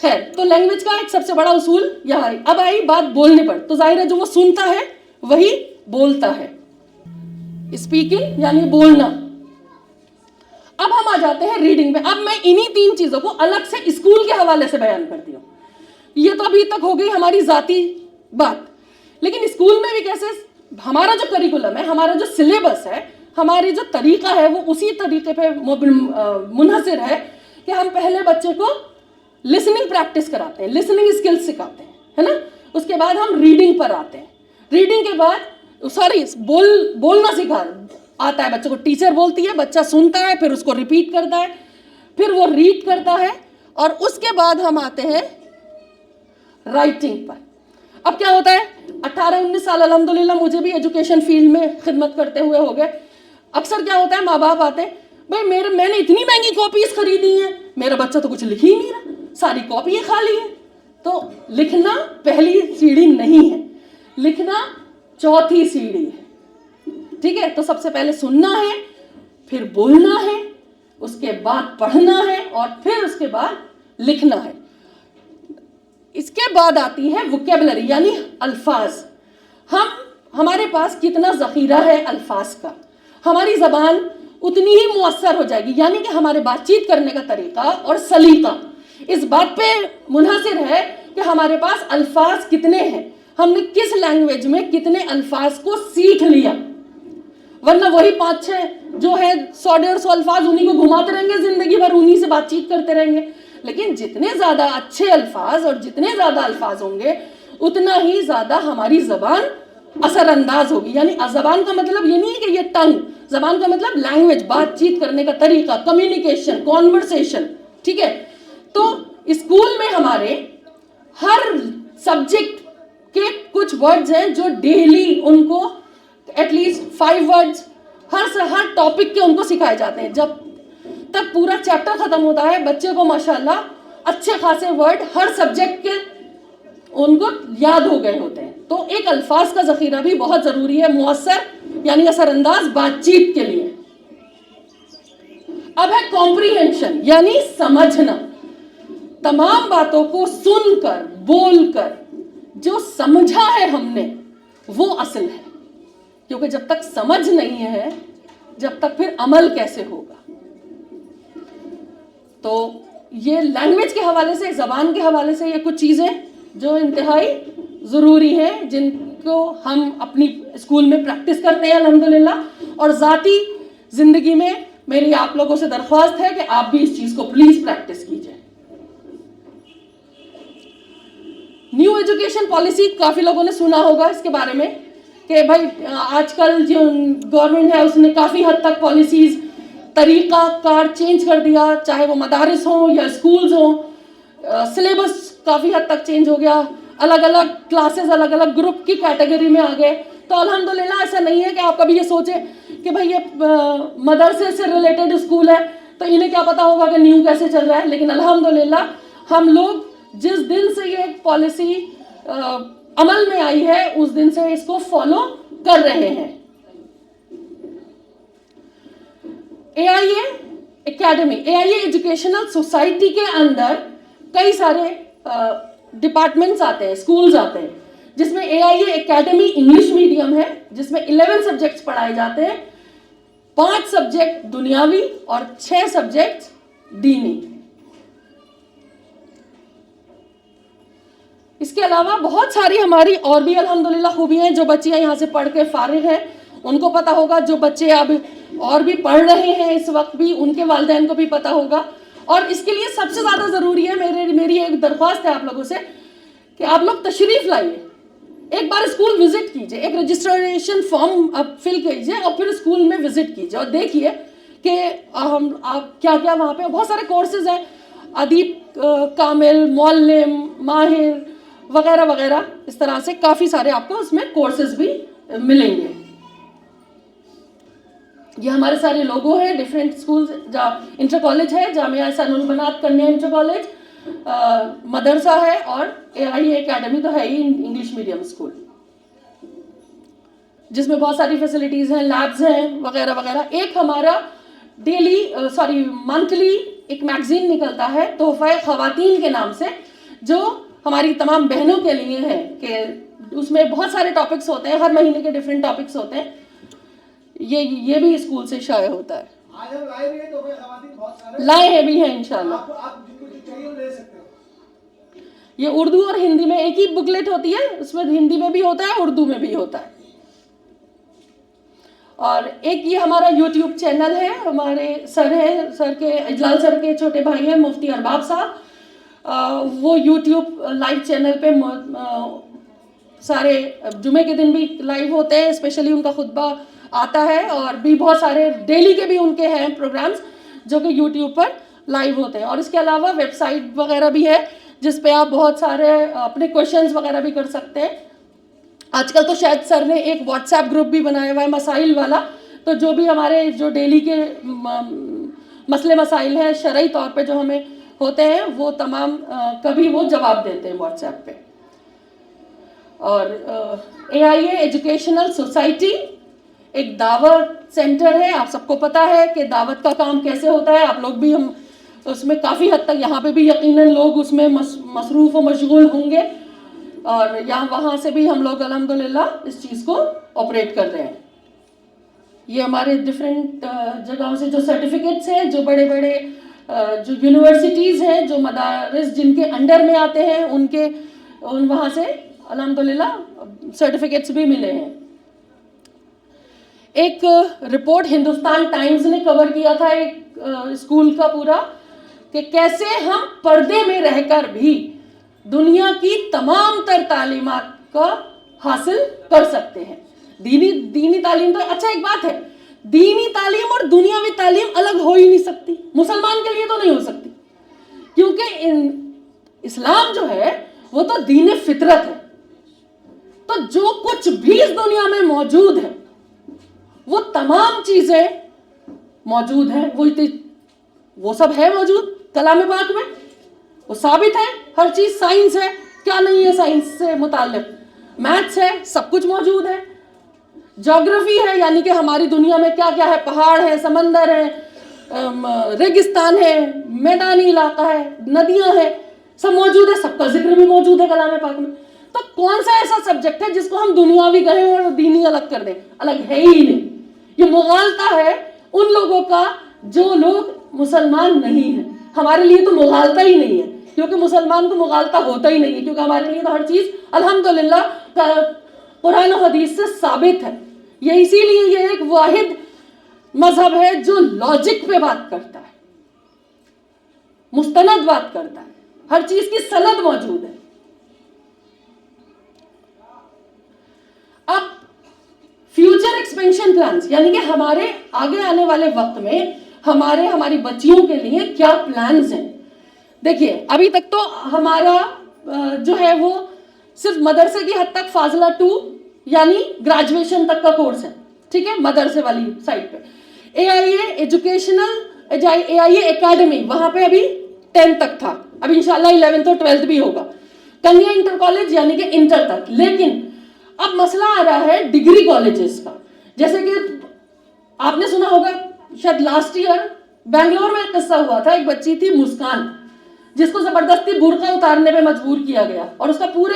[SPEAKER 2] خیر, تو لینگویج کا ایک سب سے بڑا اصول یہاں ہے. اب آئی بات بولنے پر, تو ظاہر ہے جو وہ سنتا ہے وہی بولتا ہے. اسپیکنگ یعنی بولنا. اب ہم آ جاتے ہیں ریڈنگ پہ. اب میں انہی 3 چیزوں کو الگ سے اسکول کے حوالے سے بیان کرتی ہوں. یہ تو ابھی تک ہو گئی ہماری ذاتی بات, لیکن اسکول میں بھی کیسے ہمارا جو کریکولم ہے, ہمارا جو سلیبس ہے, ہماری جو طریقہ ہے وہ اسی طریقے پہ منحصر ہے کہ ہم پہلے بچے کو لسننگ پریکٹس کراتے ہیں, لسننگ اسکلز سکھاتے ہیں, ہے نا. اس کے بعد ہم ریڈنگ پر آتے ہیں. ریڈنگ کے بعد بولنا سکھا آتا ہے بچے کو, ٹیچر بولتی ہے, بچہ سنتا ہے, پھر اس کو ریپیٹ کرتا ہے, پھر وہ ریڈ کرتا ہے, اور اس کے بعد ہم آتے ہیں رائٹنگ پر. اب کیا ہوتا ہے, 18-19 سال الحمدللہ مجھے بھی ایجوکیشن فیلڈ میں خدمت کرتے ہوئے ہو گئے. اکثر کیا ہوتا ہے, ماں باپ آتے ہیں, بھائی میں نے اتنی مہنگی کاپیز خریدی ہیں, میرا بچہ تو کچھ لکھ ہی نہیں رہا, ساری کاپیاں خالی ہیں. تو لکھنا پہلی سیڑھی نہیں ہے, لکھنا چوتھی سیڑھی ہے. ٹھیک ہے, تو سب سے پہلے سننا ہے, پھر بولنا ہے, اس کے بعد پڑھنا ہے, اور پھر اس کے بعد لکھنا ہے. اس کے بعد آتی ہے ووکیبلری یعنی الفاظ. ہمارے پاس کتنا ذخیرہ ہے الفاظ کا, ہماری زبان اتنی ہی مؤثر ہو جائے گی. یعنی کہ ہمارے بات چیت کرنے کا طریقہ اور سلیقہ اس بات پہ منحصر ہے کہ ہمارے پاس الفاظ کتنے ہیں, ہم نے کس لینگویج میں کتنے الفاظ کو سیکھ لیا. ورنہ وہی 5-6 جو ہے 100-150 الفاظ, انہی کو گھماتے رہیں گے زندگی بھر, انہی سے بات چیت کرتے رہیں گے. لیکن جتنے زیادہ اچھے الفاظ اور جتنے زیادہ الفاظ ہوں گے اتنا ہی زیادہ ہماری زبان اثر انداز ہوگی. یعنی زبان کا مطلب یہ نہیں ہے کہ یہ ٹنگ, زبان کا مطلب لینگویج, بات چیت کرنے کا طریقہ, کمیونیکیشن, کانورسیشن. ٹھیک ہے, تو اسکول میں ہمارے ہر سبجیکٹ کے کچھ ورڈز ہیں جو ڈیلی ان کو ایٹ لیسٹ 5 ورڈز ہر ٹاپک کے ان کو سکھائے جاتے ہیں. جب تک پورا چیپٹر ختم ہوتا ہے بچے کو ماشاءاللہ اچھے خاصے ورڈ ہر سبجیکٹ کے ان کو یاد ہو گئے ہوتے ہیں. تو ایک الفاظ کا ذخیرہ بھی بہت ضروری ہے مؤثر یعنی اثر انداز بات چیت کے لیے. اب ہے کمپریہنشن یعنی سمجھنا. تمام باتوں کو سن کر بول کر جو سمجھا ہے ہم نے وہ اصل ہے, کیونکہ جب تک سمجھ نہیں ہے جب تک پھر عمل کیسے ہوگا. تو یہ لینگویج کے حوالے سے, زبان کے حوالے سے یہ کچھ چیزیں جو انتہائی ضروری ہیں جن کو ہم اپنی اسکول میں پریکٹس کرتے ہیں الحمدللہ. اور ذاتی زندگی میں میری آپ لوگوں سے درخواست ہے کہ آپ بھی اس چیز کو پلیز پریکٹس کیجئے. نیو ایجوکیشن پالیسی کافی لوگوں نے سنا ہوگا اس کے بارے میں کہ بھائی آج کل جو گورنمنٹ ہے اس نے کافی حد تک پالیسیز طریقہ کار چینج کر دیا, چاہے وہ مدارس ہوں یا اسکولز ہوں. سلیبس کافی حد تک چینج ہو گیا, الگ الگ کلاسز الگ الگ گروپ کی کیٹیگری میں آ گئے. تو الحمدللہ ایسا نہیں ہے کہ آپ کبھی یہ سوچیں کہ بھائی یہ مدرسے سے ریلیٹڈ اسکول ہے تو انہیں کیا پتا ہوگا کہ نیو کیسے چل رہا ہے. لیکن الحمدللہ ہم لوگ جس دن سے یہ پالیسی عمل میں آئی ہے اس دن سے اس کو فالو کر رہے ہیں. AIA academy, AIA educational society کے اندر کئی سارے ڈپارٹمنٹس آتے ہیں, اسکولز آتے ہیں. جس میں AIA اکیڈمی انگلش میڈیم ہے جس میں 11 سبجیکٹس پڑھائے جاتے ہیں, 5 سبجیکٹ دنیاوی اور 6 سبجیکٹ دینی. اس کے علاوہ بہت ساری ہماری اور بھی الحمدللہ خوبیاں ہیں. جو بچیاں یہاں سے پڑھ کے فارغ ہیں ان کو پتہ ہوگا, جو بچے اب اور بھی پڑھ رہے ہیں اس وقت بھی ان کے والدین کو بھی پتہ ہوگا. اور اس کے لیے سب سے زیادہ ضروری ہے, میری ایک درخواست ہے آپ لوگوں سے کہ آپ لوگ تشریف لائیے, ایک بار اسکول وزٹ کیجئے, ایک رجسٹریشن فارم آپ فل کیجئے اور پھر اسکول میں وزٹ کیجئے اور دیکھیے کہ آپ کیا کیا وہاں پہ بہت سارے کورسز ہیں, ادیب کامل, معلم, ماہر وغیرہ وغیرہ, اس طرح سے کافی سارے آپ کو اس میں کورسز بھی ملیں گے. یہ ہمارے سارے لوگو ہیں ڈفرینٹ اسکولز. انٹر کالج ہے, جامعہ احسان البنات کنیا انٹر کالج, مدرسہ ہے, اور AIA اکیڈمی تو ہے ہی انگلش میڈیم اسکول جس میں بہت ساری فیسلٹیز ہیں, لیبز ہیں وغیرہ وغیرہ. ایک ہمارا منتھلی ایک میگزین نکلتا ہے تحفہ خواتین کے نام سے, جو ہماری تمام بہنوں کے لیے ہے, کہ اس میں بہت سارے ٹاپکس ہوتے ہیں, ہر مہینے کے ڈفرینٹ ٹاپکس ہوتے ہیں. یہ بھی اسکول سے شائع ہوتا ہے. لائے بھی ہیں انشاءاللہ. یہ اردو اور ہندی میں ایک ہی بکلیٹ ہوتی ہے, اس میں ہندی میں بھی ہوتا ہے, اردو میں بھی ہوتا ہے. اور ایک یہ ہمارا یوٹیوب چینل ہے, ہمارے سر کے اجلال سر کے چھوٹے بھائی ہیں مفتی ارباب صاحب, وہ یوٹیوب لائیو چینل پہ سارے جمعے کے دن بھی لائیو ہوتے ہیں, اسپیشلی ان کا خطبہ آتا ہے, اور بھی بہت سارے ڈیلی کے بھی ان کے ہیں پروگرامز جو کہ یوٹیوب پر لائیو ہوتے ہیں. اور اس کے علاوہ ویب سائٹ وغیرہ بھی ہے جس پہ آپ بہت سارے اپنے کوشچنز وغیرہ بھی کر سکتے ہیں. آج کل تو شاید سر نے ایک واٹس ایپ گروپ بھی بنایا ہوا ہے مسائل والا, تو جو بھی ہمارے جو ڈیلی کے مسئلے مسائل ہیں شرعی طور پہ جو ہمیں ہوتے ہیں وہ تمام کبھی وہ جواب دیتے ہیں واٹس ایپ پہ. اور AIA ایجوکیشنل سوسائٹی ایک دعوت سینٹر ہے. آپ سب کو پتہ ہے کہ دعوت کا کام کیسے ہوتا ہے, آپ لوگ بھی ہم اس میں کافی حد تک یہاں پہ بھی یقیناً لوگ اس میں مصروف و مشغول ہوں گے, اور یہاں وہاں سے بھی ہم لوگ الحمدللہ اس چیز کو آپریٹ کر رہے ہیں. یہ ہمارے ڈفرینٹ جگہوں سے جو سرٹیفکیٹس ہیں, جو بڑے بڑے جو یونیورسٹیز ہیں, جو مدارس جن کے انڈر میں آتے ہیں, ان وہاں سے الحمدللہ سرٹیفکیٹس بھی ملے ہیں. ایک رپورٹ ہندوستان ٹائمز نے کور کیا تھا ایک اسکول کا پورا, کہ کیسے ہم پردے میں رہ کر بھی دنیا کی تمام تر تعلیمات کا حاصل کر سکتے ہیں. دینی تعلیم تو اچھا ایک بات ہے, دینی تعلیم اور دنیاوی تعلیم الگ ہو ہی نہیں سکتی, مسلمان کے لیے تو نہیں ہو سکتی, کیونکہ اسلام جو ہے وہ تو دین فطرت ہے. تو جو کچھ بھی اس دنیا میں موجود ہے وہ تمام چیزیں موجود ہیں, وہ سب ہے موجود کلام پاک میں, وہ ثابت ہے. ہر چیز سائنس ہے, کیا نہیں ہے سائنس سے متعلق, میتھس ہے, سب کچھ موجود ہے. جغرافی ہے, یعنی کہ ہماری دنیا میں کیا کیا ہے, پہاڑ ہے, سمندر ہے, ریگستان ہے, میدانی علاقہ ہے, ندیاں ہیں, سب موجود ہے. سب کا ذکر بھی موجود ہے کلام پاک میں. تو کون سا ایسا سبجیکٹ ہے جس کو ہم دنیاوی کہیں اور دینی الگ کر دیں؟ الگ ہے ہی نہیں. یہ مغالطہ ہے ان لوگوں کا جو لوگ مسلمان نہیں ہیں. ہمارے لیے تو مغالطہ ہی نہیں ہے, کیونکہ مسلمان کو مغالطہ ہوتا ہی نہیں ہے, کیونکہ ہمارے لیے تو ہر چیز الحمدللہ قرآن و حدیث سے ثابت ہے. یہ اسی لیے یہ ایک واحد مذہب ہے جو لاجک پہ بات کرتا ہے, مستند بات کرتا ہے, ہر چیز کی سند موجود ہے. اب فیوچر ایکسپینشن پلانز, یعنی کہ ہمارے آگے آنے والے وقت میں ہماری بچیوں کے لیے کیا پلانز ہیں. دیکھیے ابھی تک تو ہمارا جو ہے وہ صرف مدرسے کی حد تک فاضلہ 2 یعنی گریجویشن تک کا کورس ہے, ٹھیک ہے, مدرسے والی سائٹ پہ. AIA اکیڈمی وہاں پہ ابھی 10 تک تھا, ابھی انشاءاللہ 11th اور 12th بھی ہوگا. کنیا انٹر کالج یعنی کہ انٹر تک. لیکن اب مسئلہ آ رہا ہے ڈگری کالجز کا. جیسے کہ آپ نے سنا ہوگا شاید لاسٹ ایئر بنگلور میں ایک قصہ ہوا تھا, ایک بچی تھی مسکان جس کو زبردستی برقع اتارنے پہ مجبور کیا گیا, اور اس کا پورے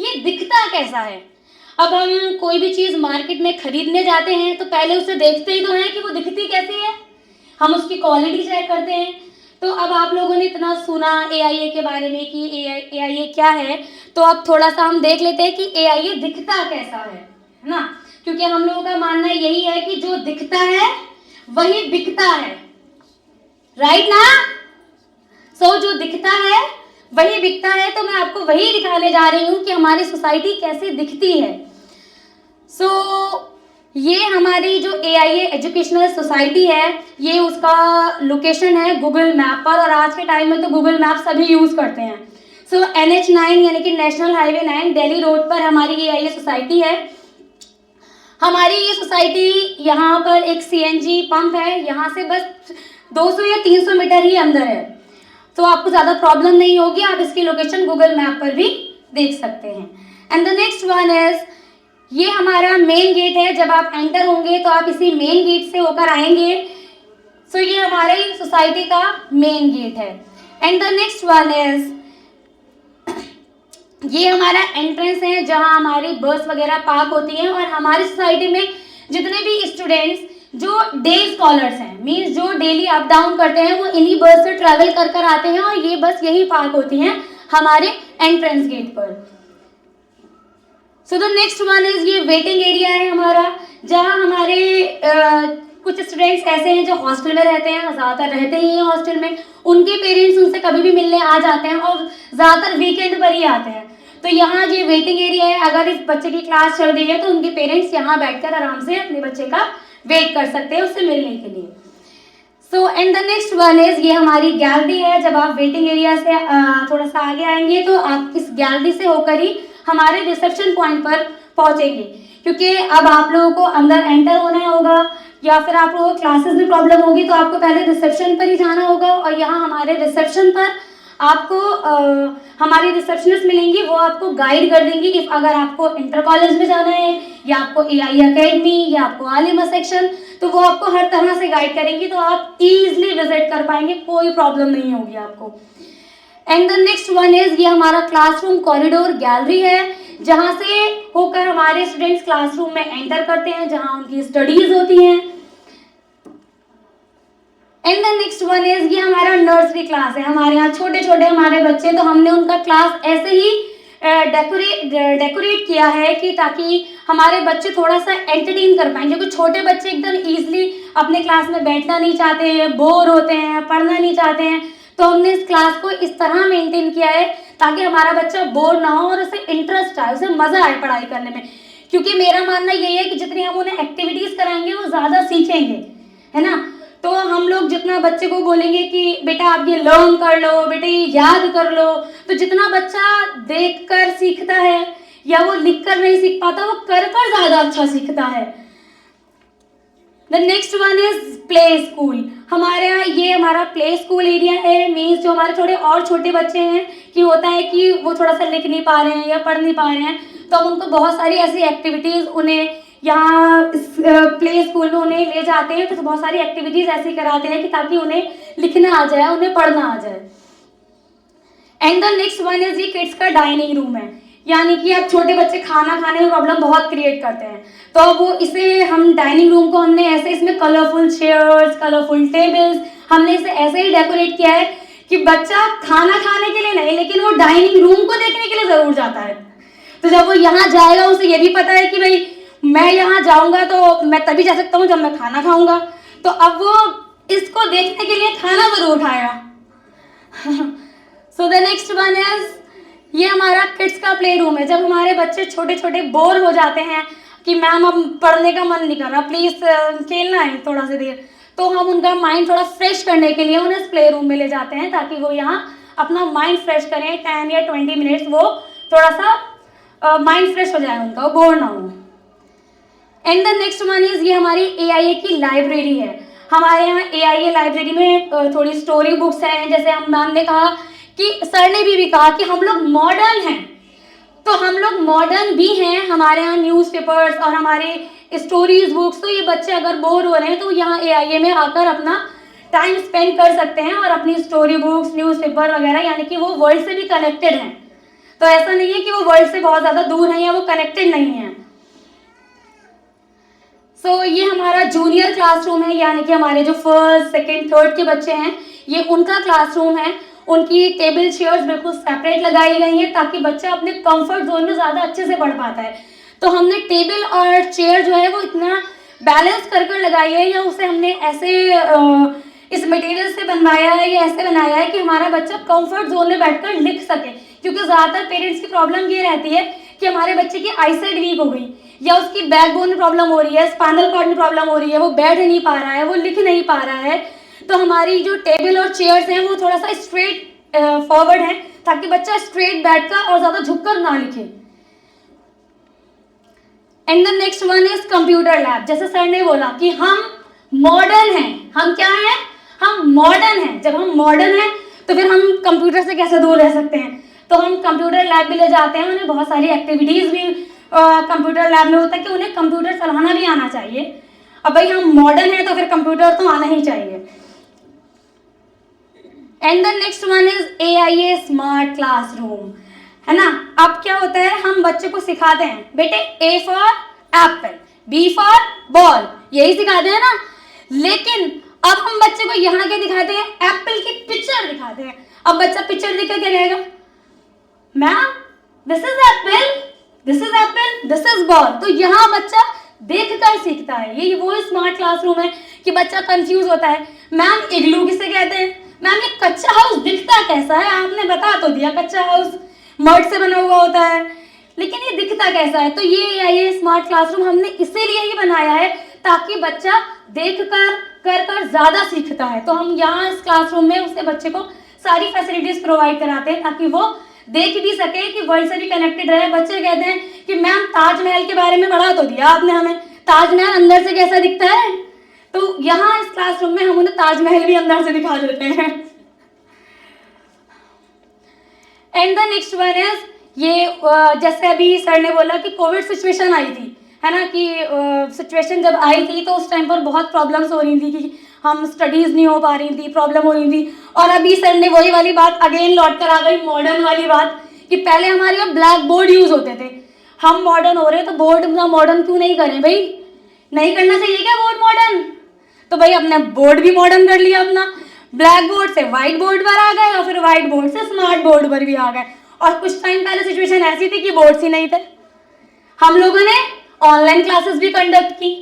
[SPEAKER 3] یہ دکھتا کیسا ہے. اب ہم کوئی بھی چیز مارکیٹ میں خریدنے جاتے ہیں تو پہلے اسے دیکھتے ہی تو ہیں کہ وہ دکھتی کیسی ہے, ہم اس کی کوالٹی چیک کرتے ہیں. تو اب آپ لوگوں نے اتنا سنا AIA کے بارے میں کہ AIA کیا ہے, تو اب تھوڑا سا ہم دیکھ لیتے ہیں کہ AIA دکھتا کیسا ہے نا, کیونکہ ہم لوگوں کا ماننا یہی ہے کہ جو دکھتا ہے وہی بکتا ہے, رائٹ نا. سو جو دکھتا ہے وہی بکتا ہے, تو میں آپ کو وہی دکھانے جا رہی ہوں کہ ہماری سوسائٹی کیسے دکھتی ہے. سو یہ ہماری جو AIA ایجوکیشنل سوسائٹی ہے, یہ اس کا لوکیشن ہے گوگل میپ پر, اور آج کے ٹائم میں تو گوگل میپ سبھی یوز کرتے ہیں. سو NH9 یعنی کہ نیشنل ہائی وے 9 دہلی روڈ پر ہماری AIA سوسائٹی ہے. ہماری یہ سوسائٹی یہاں پر ایک CNG پمپ ہے, یہاں سے بس 200 یا 300 میٹر ہی اندر ہے, تو آپ کو زیادہ پرابلم نہیں ہوگی. آپ اس کی لوکیشن گوگل میپ پر بھی دیکھ سکتے ہیں. And the next one is, یہ ہمارا مین گیٹ ہے. جب آپ انٹر ہوں گے تو آپ اسی مین گیٹ سے ہو کر آئیں گے. سو یہ ہماری سوسائٹی کا مین گیٹ ہے. And the next one is, یہ ہمارا انٹرنس ہے جہاں ہماری بس وغیرہ پارک ہوتی ہیں. اور ہماری سوسائٹی میں جتنے بھی اسٹوڈینٹس جو ڈے اسکالرس ہیں, مینس جو ڈیلی اپ ڈاؤن کرتے ہیں, وہ انہی بس سے ٹریول کر کر آتے ہیں, اور یہ بس یہی پارک ہوتی ہیں ہمارے انٹرنس گیٹ پر. So the next one is, یہ ویٹنگ ایریا ہے ہمارا, جہاں ہمارے کچھ اسٹوڈینٹس ایسے ہیں جو ہاسٹل میں رہتے ہیں, زیادہ تر رہتے ہی ہیں ہاسٹل میں. ان کے پیرنٹس ان سے کبھی بھی ملنے آ جاتے ہیں, اور زیادہ تر ویکینڈ پر ہی آتے ہیں. تو یہاں یہ ویٹنگ ایریا ہے. اگر اس بچے کی کلاس چل رہی ہے تو ان کے پیرنٹس یہاں بیٹھ کر آرام سے اپنے بچے کا ویٹ کر سکتے ہیں اس سے ملنے کے لیے. So and the next one is, یہ ہماری گیلری ہے. جب آپ ویٹنگ ایریا سے تھوڑا سا آگے آئیں گے تو آپ اس گیلری سے ہو کر ہی ہمارے ریسیپشن پوائنٹ پر پہنچیں گے, کیونکہ اب آپ لوگوں کو اندر انٹر ہونا ہوگا, یا پھر آپ لوگوں کو کلاسز میں پرابلم ہوگی تو آپ کو پہلے ریسیپشن پر ہی جانا ہوگا. اور یہاں ہمارے ریسیپشن پر آپ کو ہماری ریسیپشنسٹ ملیں گی, وہ آپ کو گائیڈ کر دیں گی. اگر آپ کو انٹر کالج میں جانا ہے, یا آپ کو AIA اکیڈمی, یا آپ کو عالمہ سیکشن, تو وہ آپ کو ہر طرح سے گائیڈ کریں گی, تو آپ ایزلی وزٹ کر پائیں گے, کوئی پرابلم نہیں ہوگی آپ کو. And the next one is, یہ ہمارا کلاس روم کوریڈور گیلری ہے, جہاں سے ہو کر ہمارے اسٹوڈینٹس کلاس روم میں انٹر کرتے ہیں, جہاں ان کی اسٹڈیز ہوتی ہیں. And the next one is, یہ ہمارا نرسری کلاس ہے. ہمارے یہاں چھوٹے چھوٹے ہمارے بچے, تو ہم نے ان کا کلاس ایسے ہی ڈیکوریٹ کیا ہے کہ تاکہ ہمارے بچے تھوڑا سا انٹرٹین کر پائیں, کیونکہ چھوٹے بچے ایک دم ایزلی اپنے کلاس میں بیٹھنا نہیں چاہتے ہیں, بور ہوتے ہیں, پڑھنا نہیں چاہتے ہیں. تو ہم نے اس کلاس کو اس طرح مینٹین کیا ہے تاکہ ہمارا بچہ بور نہ ہو اور اسے انٹرسٹ آئے, اسے مزہ آئے پڑھائی کرنے میں. کیونکہ میرا ماننا یہی ہے کہ جتنی ہم انہیں ایکٹیویٹیز کرائیں گے وہ زیادہ سیکھیں گے, ہے نا. تو ہم لوگ جتنا بچے کو بولیں گے کہ بیٹا آپ یہ لرن کر لو, بیٹا یہ یاد کر لو, تو جتنا بچہ دیکھ کر سیکھتا ہے یا وہ لکھ کر نہیں سیکھ پاتا, وہ کر کر زیادہ اچھا سیکھتا ہے. دا نیکسٹ ون از پلے اسکول. ہمارے یہاں یہ ہمارا پلے اسکول ایریا ہے. مینس جو ہمارے تھوڑے اور چھوٹے بچے ہیں کہ ہوتا ہے کہ وہ تھوڑا سا لکھ نہیں پا رہے ہیں یا پڑھ نہیں پا رہے ہیں, تو ہم ان کو بہت ساری ایسی ایکٹیویٹیز انہیں یہاں پلے اسکول میں انہیں لے جاتے ہیں, تو بہت ساری ایکٹیویٹیز ایسی کراتے ہیں کہ تاکہ انہیں لکھنا آ جائے, انہیں پڑھنا آ جائے. And the next one is, یہ کڈس کا ڈائننگ روم ہے. یعنی کہ اب چھوٹے بچے کھانا کھانے میں پرابلم بہت کریٹ کرتے ہیں, تو وہ اسے ہم ڈائننگ روم کو ہم نے ایسے اس میں کلرفل چیئرز, کلرفل ٹیبلز, ہم نے اسے ایسے ہی ڈیکوریٹ کیا ہے کہ بچہ کھانا کھانے کے لیے نہیں, لیکن وہ ڈائننگ روم کو دیکھنے کے لیے ضرور جاتا ہے. تو جب وہ یہاں جائے گا اسے یہ بھی پتا ہے کہ بھائی میں یہاں جاؤں گا تو میں تبھی جا سکتا ہوں جب میں کھانا کھاؤں گا, تو اب وہ اس کو دیکھنے کے لیے کھانا ضرور کھائے گا. سو دا نیکسٹ ون از, یہ ہمارا کڈس کا پلے روم ہے. جب ہمارے بچے چھوٹے چھوٹے بور ہو جاتے ہیں کہ میم اب پڑھنے کا من نہیں کر رہا, پلیز کھیلنا ہے تھوڑا سا دیر, تو ہم ان کا مائنڈ تھوڑا فریش کرنے کے لیے انہیں اس پلے روم میں لے جاتے ہیں تاکہ وہ یہاں اپنا مائنڈ فریش کریں. 10 یا 20 منٹس وہ تھوڑا سا مائنڈ فریش ہو جائے ان کا, وہ بور نہ ہو. And the next one is, یہ ہماری AIA کی لائبریری ہے. ہمارے یہاں AIA لائبریری میں تھوڑی اسٹوری بکس ہیں. جیسے میم نے کہا کہ سر نے بھی کہا کہ ہم لوگ ماڈرن ہیں, تو ہم لوگ ماڈرن بھی ہیں. ہمارے یہاں نیوز پیپرس اور ہمارے اسٹوریز بکس, تو یہ بچے اگر بور ہو رہے ہیں تو یہاں AIA میں آ کر اپنا ٹائم اسپینڈ کر سکتے ہیں اور اپنی اسٹوری بکس, نیوز پیپر وغیرہ, یعنی کہ وہ ورلڈ سے بھی کنیکٹڈ ہیں. تو ایسا نہیں ہے کہ وہ ورلڈ سے بہت زیادہ دور ہیں یا وہ کنیکٹڈ نہیں ہیں. سو یہ ہمارا جونیئر کلاس روم ہے, یعنی کہ ہمارے جو فرسٹ سیکنڈ تھرڈ کے بچے ہیں یہ ان کا کلاس روم ہے. ان کی ٹیبل چیئرز بالکل سیپریٹ لگائی گئی ہیں تاکہ بچہ اپنے کمفرٹ زون میں زیادہ اچھے سے پڑھ پاتا ہے. تو ہم نے ٹیبل اور چیئر جو ہے وہ اتنا بیلنس کر لگائی ہے, یا اسے ہم نے ایسے اس مٹیریل سے بنوایا ہے یا ایسے بنایا ہے کہ ہمارا بچہ کمفرٹ زون میں بیٹھ کر لکھ سکے. کیونکہ زیادہ تر پیرنٹس کی پرابلم یہ رہتی ہے کہ ہمارے بچے کی آئی سائٹ ویک ہو گئی, یا اس کی بیک بون میں پرابلم ہو رہی ہے, اسپائنل کارڈ میں پرابلم ہو رہی ہے, وہ بیٹھ نہیں پا رہا ہے, وہ لکھ نہیں پا رہا ہے. تو ہماری جو ٹیبل اور چیئرس ہیں وہ تھوڑا سا اسٹریٹ فارورڈ ہیں تاکہ بچہ اسٹریٹ بیٹھ کر اور زیادہ جھک کر نہ لکھے. And the next one is computer lab. جیسے سر نے بولا کہ ہم ماڈرن ہیں. ہم کیا ہیں؟ ہم ماڈرن ہیں. جب ہم ماڈرن ہیں تو پھر ہم کمپیوٹر سے کیسے دور رہ سکتے ہیں؟ تو ہم کمپیوٹر لیب بھی لے جاتے ہیں. انہیں بہت ساری ایکٹیویٹیز بھی کمپیوٹر لیب میں ہوتا ہے کہ انہیں کمپیوٹر چلانا بھی آنا چاہیے. اب بھائی ہم ماڈرن ہیں تو پھر کمپیوٹر تو آنا ہی چاہیے. And the next one is AIA smart class room, ہے نا. اب کیا ہوتا ہے, ہم بچے کو سکھاتے ہیں بیٹے A for apple, B for ball, یہی سکھاتے ہیں نا. لیکن اب ہم بچے کو یہاں کیا دکھاتے ہیں؟ ایپل کی پکچر دکھاتے ہیں. اب بچہ پکچر دیکھ کر کیا کہے گا؟ میم دس از ایپل, دس از ایپل, دس از بال. تو یہاں بچہ دیکھ کر سیکھتا ہے. یہ وہ اسمارٹ کلاس روم ہے کہ بچہ کنفیوز ہوتا ہے. میم اگلو کسے کہتے ہیں؟ میم یہ کچا ہاؤس دکھتا کیسا ہے؟ آپ نے بتا تو دیا کچا ہاؤس مرد سے بنا ہوا ہوتا ہے, لیکن یہ دکھتا کیسا ہے؟ تو یہ اسمارٹ کلاس روم ہم نے اسی لیے ہی بنایا ہے تاکہ بچہ دیکھ کر زیادہ سیکھتا ہے. تو ہم یہاں اس کلاس روم میں اس کے بچے کو ساری فیسلٹیز پرووائڈ کراتے ہیں تاکہ وہ دیکھ بھی سکے کہ ورلڈ سے بھی کنیکٹڈ رہے. بچے کہتے ہیں کہ میم تاج محل کے بارے میں پڑھا تو دیا آپ نے ہمیں, تاج محل اندر سے کیسا دکھتا ہے؟ تو یہاں اس کلاس روم میں ہم انہیں تاج محل بھی اندر سے دکھا دیتے ہیں. And the next one is یہ جیسے ابھی سر نے بولا کہ کووڈ سچویشن آئی تھی, ہے نا, کہ سچویشن جب آئی تھی تو اس ٹائم پر بہت پرابلمس ہو رہی تھی کہ ہم اسٹڈیز نہیں ہو پا رہی تھی, پرابلم ہو رہی تھی. اور ابھی سر نے وہی والی بات اگین لوٹ کر آ گئی, ماڈرن والی بات, کہ پہلے ہمارے یہاں بلیک بورڈ یوز ہوتے تھے. ہم ماڈرن ہو رہے تو بورڈ ماڈرن کیوں نہیں کریں بھائی؟ نہیں کرنا چاہیے کیا بورڈ ماڈرن؟ تو بھائی اپنے بورڈ بھی ماڈرن کر لیا اپنا. بلیک بورڈ سے وائٹ بورڈ پر آ گئے اور پھر وائٹ بورڈ سے اسمارٹ بورڈ پر بھی آ گئے. اور کچھ ٹائم پہلے سچویشن ایسی تھی کہ بورڈس ہی نہیں تھے. ہم لوگوں نے آن لائن کلاسز بھی کنڈکٹ کی.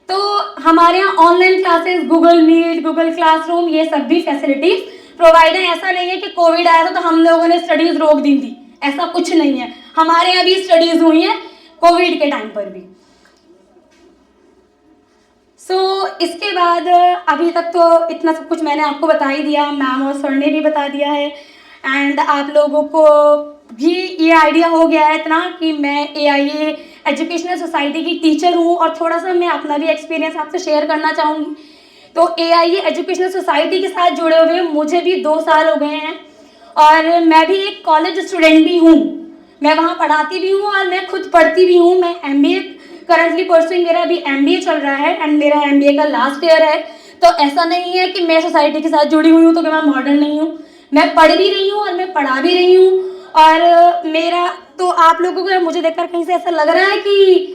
[SPEAKER 3] تو ہمارے یہاں online classes, Google Meet, Google Classroom, یہ سب بھی فیسلٹیز پرووائڈ ہیں. ایسا نہیں ہے کہ کووڈ آیا تھا تو ہم لوگوں نے اسٹڈیز روک دی تھی, ایسا کچھ نہیں ہے. ہمارے یہاں بھی اسٹڈیز ہوئی ہیں کووڈ کے ٹائم پر بھی. سو اس کے بعد ابھی تک تو اتنا سب کچھ میں نے آپ کو بتا ہی دیا, میم اور سر نے بھی بتا دیا ہے. اینڈ آپ لوگوں کو بھی یہ آئیڈیا ہو گیا ہے اتنا کہ میں AIA ایجوکیشنل سوسائٹی کی ٹیچر ہوں, اور تھوڑا سا میں اپنا بھی ایکسپیرینس آپ سے شیئر کرنا چاہوں گی. تو AIA ایجوکیشنل سوسائٹی کے ساتھ جڑے ہوئے مجھے بھی 2 سال ہو گئے ہیں, اور میں بھی ایک کالج اسٹوڈنٹ بھی ہوں. میں وہاں پڑھاتی بھی ہوں اور میں خود پڑھتی بھی ہوں. میں MBA کرنٹلی پرسوئنگ, میرا ابھی MBA چل رہا ہے اینڈ میرا MBA کا لاسٹ ایئر ہے. تو ایسا نہیں ہے کہ میں سوسائٹی کے ساتھ جڑی ہوئی ہوں تو کہ میں ماڈرن نہیں ہوں. میں پڑھ بھی رہی ہوں اور میں پڑھا بھی رہی ہوں. اور میرا تو آپ لوگوں کو مجھے دیکھ کر کہیں سے ایسا لگ رہا ہے کہ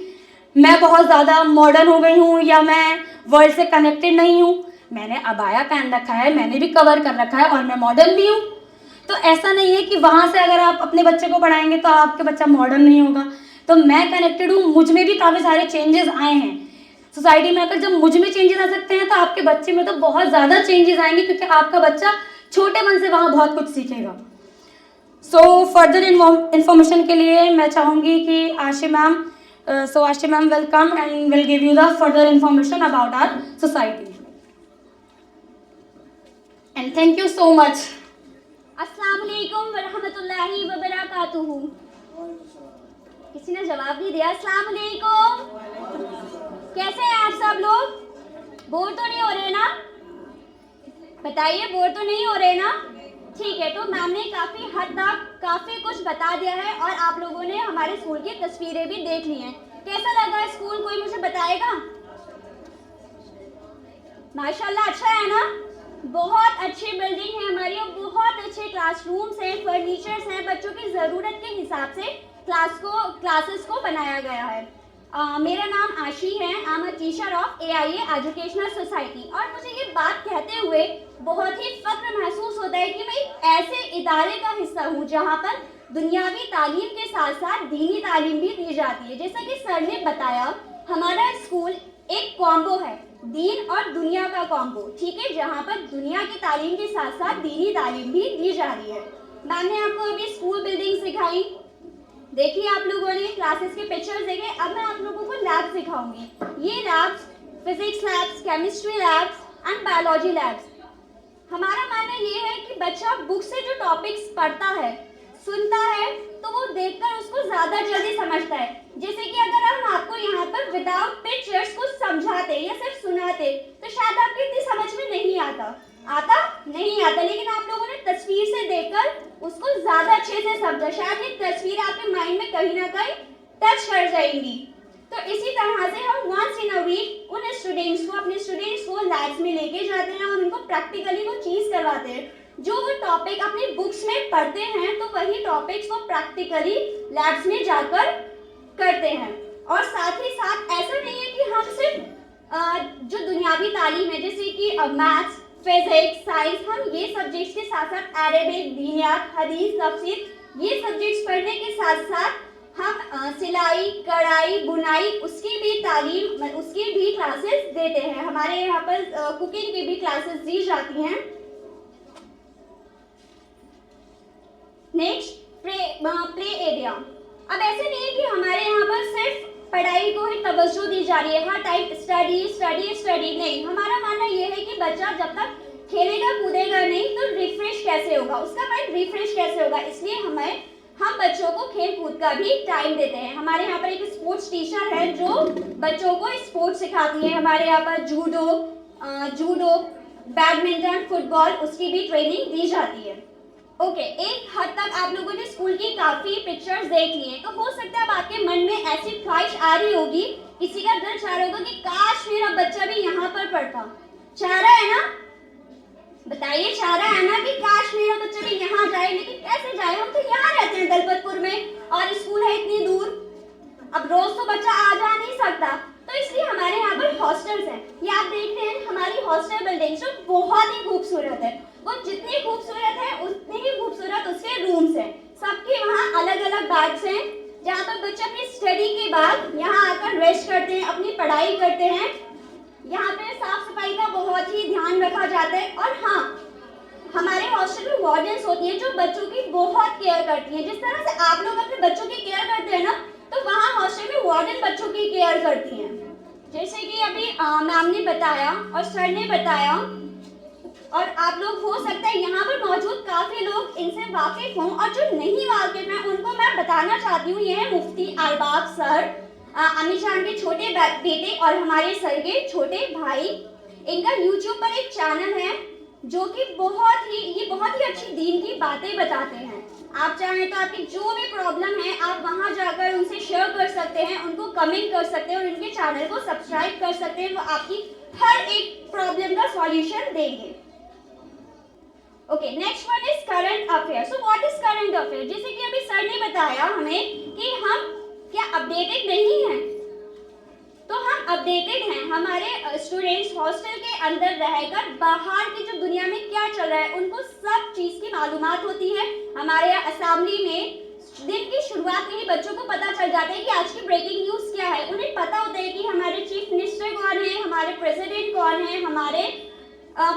[SPEAKER 3] میں بہت زیادہ ماڈرن ہو گئی ہوں یا میں ورلڈ سے کنیکٹڈ نہیں ہوں. میں نے عبایا پہن رکھا ہے, میں نے بھی کور کر رکھا ہے, اور میں ماڈرن بھی ہوں. تو ایسا نہیں ہے کہ وہاں سے اگر آپ اپنے بچے کو پڑھائیں گے تو آپ کے بچہ ماڈرن نہیں ہوگا. تو میں کنیکٹڈ ہوں, مجھ میں بھی کافی سارے چینجز آئے ہیں سوسائٹی میں. اگر جب مجھ میں چینجز آ سکتے ہیں تو آپ کے بچے میں تو بہت زیادہ چینجز آئیں گے, کیونکہ آپ کا بچہ چھوٹے من سے وہاں بہت کچھ سیکھے گا. سو فردر انفارمیشن کے لیے میں چاہوں گی کہ Ashi ma'am, Ashi ma'am welcome and will give you the further information about our society. And thank you so much.
[SPEAKER 5] السلام علیکم ورحمۃ اللہ وبرکاتہ. کسی نے جواب نہیں دیا. السلام علیکم, کیسے ہیں آپ سب لوگ؟ بور تو نہیں ہو رہے نا؟ بتائیے, بور تو نہیں ہو رہے نا؟ ٹھیک ہے. تو میم نے کافی حد تک کافی کچھ بتا دیا ہے, اور آپ لوگوں نے ہمارے اسکول کی تصویریں بھی دیکھ لی ہیں. کیسا لگا اسکول, کوئی مجھے بتائے گا؟ ماشاء اللہ اچھا ہے نا. بہت اچھی بلڈنگ ہے ہماری اور بہت اچھے کلاس رومس ہیں, فرنیچرز ہیں, بچوں کی ضرورت کے حساب سے کلاسز کو بنایا گیا ہے. میرا نام آشی ہے, I am a teacher of AIA educational society, اور مجھے یہ بات کہتے ہوئے بہت ہی فخر محسوس ہوتا ہے کہ میں ایک ایسے ادارے کا حصہ ہوں جہاں پر دنیاوی تعلیم کے ساتھ ساتھ دینی تعلیم بھی دی جاتی ہے. جیسا کہ سر نے بتایا, ہمارا اسکول ایک کامبو ہے, دین اور دنیا کا کامبو, ٹھیک ہے, جہاں پر دنیا کی تعلیم کے ساتھ ساتھ دینی تعلیم بھی دی جا رہی ہے. میم نے آپ کو ابھی اسکول بلڈنگ سکھائی, دیکھیے آپ لوگوں نے کلاسز کے پکچرز دیکھے. اب میں آپ لوگوں کو لیب سکھاؤں گی. یہ labs physics labs, chemistry labs and biology labs. ہمارا ماننا یہ ہے کہ بچہ بک سے جو ٹاپکس پڑھتا ہے, سنتا ہے, تو وہ دیکھ کر اس کو زیادہ جلدی سمجھتا ہے. جیسے کہ اگر ہم آپ کو یہاں پر وداؤٹ پکچرز کو سمجھاتے یا صرف سناتے تو شاید آپ کی اتنی سمجھ میں نہیں آتا, لیکن آپ لوگوں نے تصویر سے دیکھ کر اس کو زیادہ اچھے سے سمجھا. شاید یہ تصویر آپ کے مائنڈ میں کہیں نہ کہیں ٹچ کر جائیں گی. تو اسی طرح سے ہم ونس ان اے ویک اپنے اسٹوڈینٹس کو لیبس میں لے کے جاتے ہیں اور ان کو پریکٹیکلی وہ چیز کرواتے ہیں. جو وہ ٹاپک اپنی بکس میں پڑھتے ہیں تو وہی ٹاپکس وہ پریکٹیکلی لیبس میں جا کر کرتے ہیں. اور ساتھ ہی ساتھ ایسا نہیں ہے کہ ہم صرف جو دنیاوی تعلیم ہے جیسے کہ میتھس, فزکس, سائنس, ہم یہ سبجیکٹس کے ساتھ ساتھ عربک, دینیات, حدیث, تفسیر, یہ سبجیکٹس پڑھنے کے ساتھ ساتھ ہم سلائی, کڑھائی, بنائی, اس کی بھی تعلیم, اس کی بھی کلاسز دیتے ہیں. ہمارے یہاں پر کوکنگ کی بھی کلاسز دی جاتی ہیں. نیکسٹ پلے ایریا. اب ایسے نہیں ہے کہ ہمارے یہاں پر صرف پڑھائی کو ہی توجہ دی جا رہی ہے, ہر ٹائم اسٹڈی نہیں. ہمارا ماننا یہ ہے کہ بچہ جب تک کھیلے گا کودے گا نہیں تو ریفریش کیسے ہوگا, اس کا مائنڈ ریفریش کیسے ہوگا. اس لیے ہم بچوں کو کھیل کود کا بھی ٹائم دیتے ہیں. ہمارے یہاں پر ایک اسپورٹس ٹیچر ہے جو بچوں کو اسپورٹس سکھاتی ہے. ہمارے یہاں پر جوڈو, بیڈمنٹن, فٹ بال, اس کی بھی ٹریننگ دی جاتی ہے. اوکے, ایک حد تک آپ لوگوں نے اسکول کی کافی پکچرز دیکھ لی ہیں, تو ہو سکتا ہے اب آپ کے من میں ایسی خواہش آ رہی ہوگی, کسی کا دل چاہ رہا ہوگا کہ کاش میرا بچہ بھی یہاں پر پڑھتا. چاہ رہا ہے نا, بتائیے چاہ رہا ہے نا کہ کاش میرا بچہ بھی یہاں جائے. لیکن کیسے جائے, ہم تو یہاں رہتے ہیں دلپت پور میں اور اسکول ہے اتنی دور. اب روز تو بچہ آ جا نہیں سکتا, تو اس لیے ہمارے یہاں پر ہاسٹلس ہیں. یہ آپ دیکھتے ہیں ہماری ہاسٹل بلڈنگ جو بہت ہی خوبصورت ہے. وہ جتنی خوبصورت ہے اتنی ہی خوبصورت اس کے رومس ہیں. سب کے وہاں الگ الگ بیڈس ہیں جہاں پر بچے اپنی اسٹڈی کے بعد یہاں آ کر ریسٹ کرتے ہیں, اپنی پڑھائی کرتے ہیں. یہاں پہ صاف صفائی کا بہت ہی دھیان رکھا جاتا ہے. اور ہاں, ہمارے ہاسٹل میں وارڈنس ہوتی ہیں جو بچوں کی بہت کیئر کرتی ہیں. جس طرح سے آپ لوگ اپنے بچوں کی کیئر کرتے ہیں نا, تو وہاں ہاسٹل میں وارڈن بچوں کی کیئر کرتی ہیں. جیسے کہ ابھی میم نے بتایا اور سر نے بتایا, اور آپ لوگ ہو سکتا ہے یہاں پر موجود کافی لوگ ان سے واقف ہوں, اور جو نہیں واقف ہیں ان کو میں بتانا چاہتی ہوں. یہ ہے مفتی ارباب سر, امی جان کے چھوٹے بیٹے اور ہمارے سر کے چھوٹے بھائی. ان کا یوٹیوب پر ایک چینل ہے جو کہ بہت ہی اچھی دین کی باتیں بتاتے ہیں. آپ چاہیں تو آپ کی جو بھی پرابلم ہے آپ وہاں جا کر ان سے شیئر کر سکتے ہیں, ان کو کمنٹ کر سکتے ہیں اور ان کے چینل کو سبسکرائب کر سکتے ہیں. وہ آپ کی ہر ایک پرابلم کا سولوشن دیں گے. Okay, next one is current affair. So what is current affair? جیسے کہ ابھی سر نے بتایا ہمیں کہ ہم کیا اپڈیٹڈ نہیں ہیں, تو ہم اپڈیٹڈ ہیں. ہمارے اسٹوڈینٹس ہاسٹل کے اندر رہ کر باہر کی جو دنیا میں کیا چل رہا ہے ان کو سب چیز کی معلومات ہوتی ہے. ہمارے یہاں اسمبلی میں دن کی شروعات میں ہی بچوں کو پتہ چل جاتا ہے کہ آج کی بریکنگ نیوز کیا ہے. انہیں پتہ ہوتا ہے کہ ہمارے چیف منسٹر کون ہیں, ہمارے پریزیڈنٹ کون ہیں, ہمارے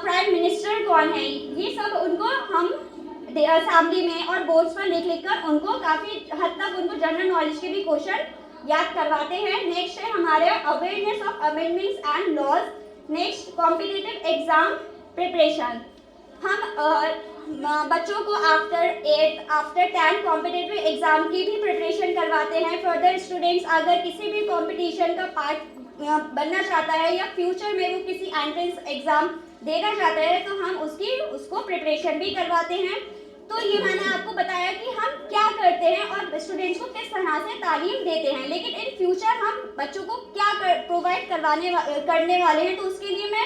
[SPEAKER 5] پرائم منسٹر کون ہیں. یہ سب ان کو ہم اسمبلی میں اور بورڈس پر لکھ کر ان کو کافی حد تک ان کو جنرل نالج کے بھی کوشچن یاد کرواتے ہیں. نیکسٹ ہے ہمارے awareness of amendments and laws. Next competitive exam preparation. ہم بچوں کو آفٹر 10 کمپٹیٹیو ایگزام کی بھی پریپریشن کرواتے ہیں. فردر اسٹوڈینٹس اگر کسی بھی کمپٹیشن کا پارٹ بننا چاہتا ہے یا فیوچر میں وہ کسی انٹرنس ایگزام دینا چاہتا ہے تو ہم اس کو پریپریشن بھی کرواتے ہیں. تو یہ میں نے آپ کو بتایا کہ ہم کیا کرتے ہیں اور اسٹوڈینٹس کو کس طرح سے تعلیم دیتے ہیں. لیکن ان فیوچر ہم بچوں کو کیا پرووائڈ کرنے والے ہیں, تو اس کے لیے میں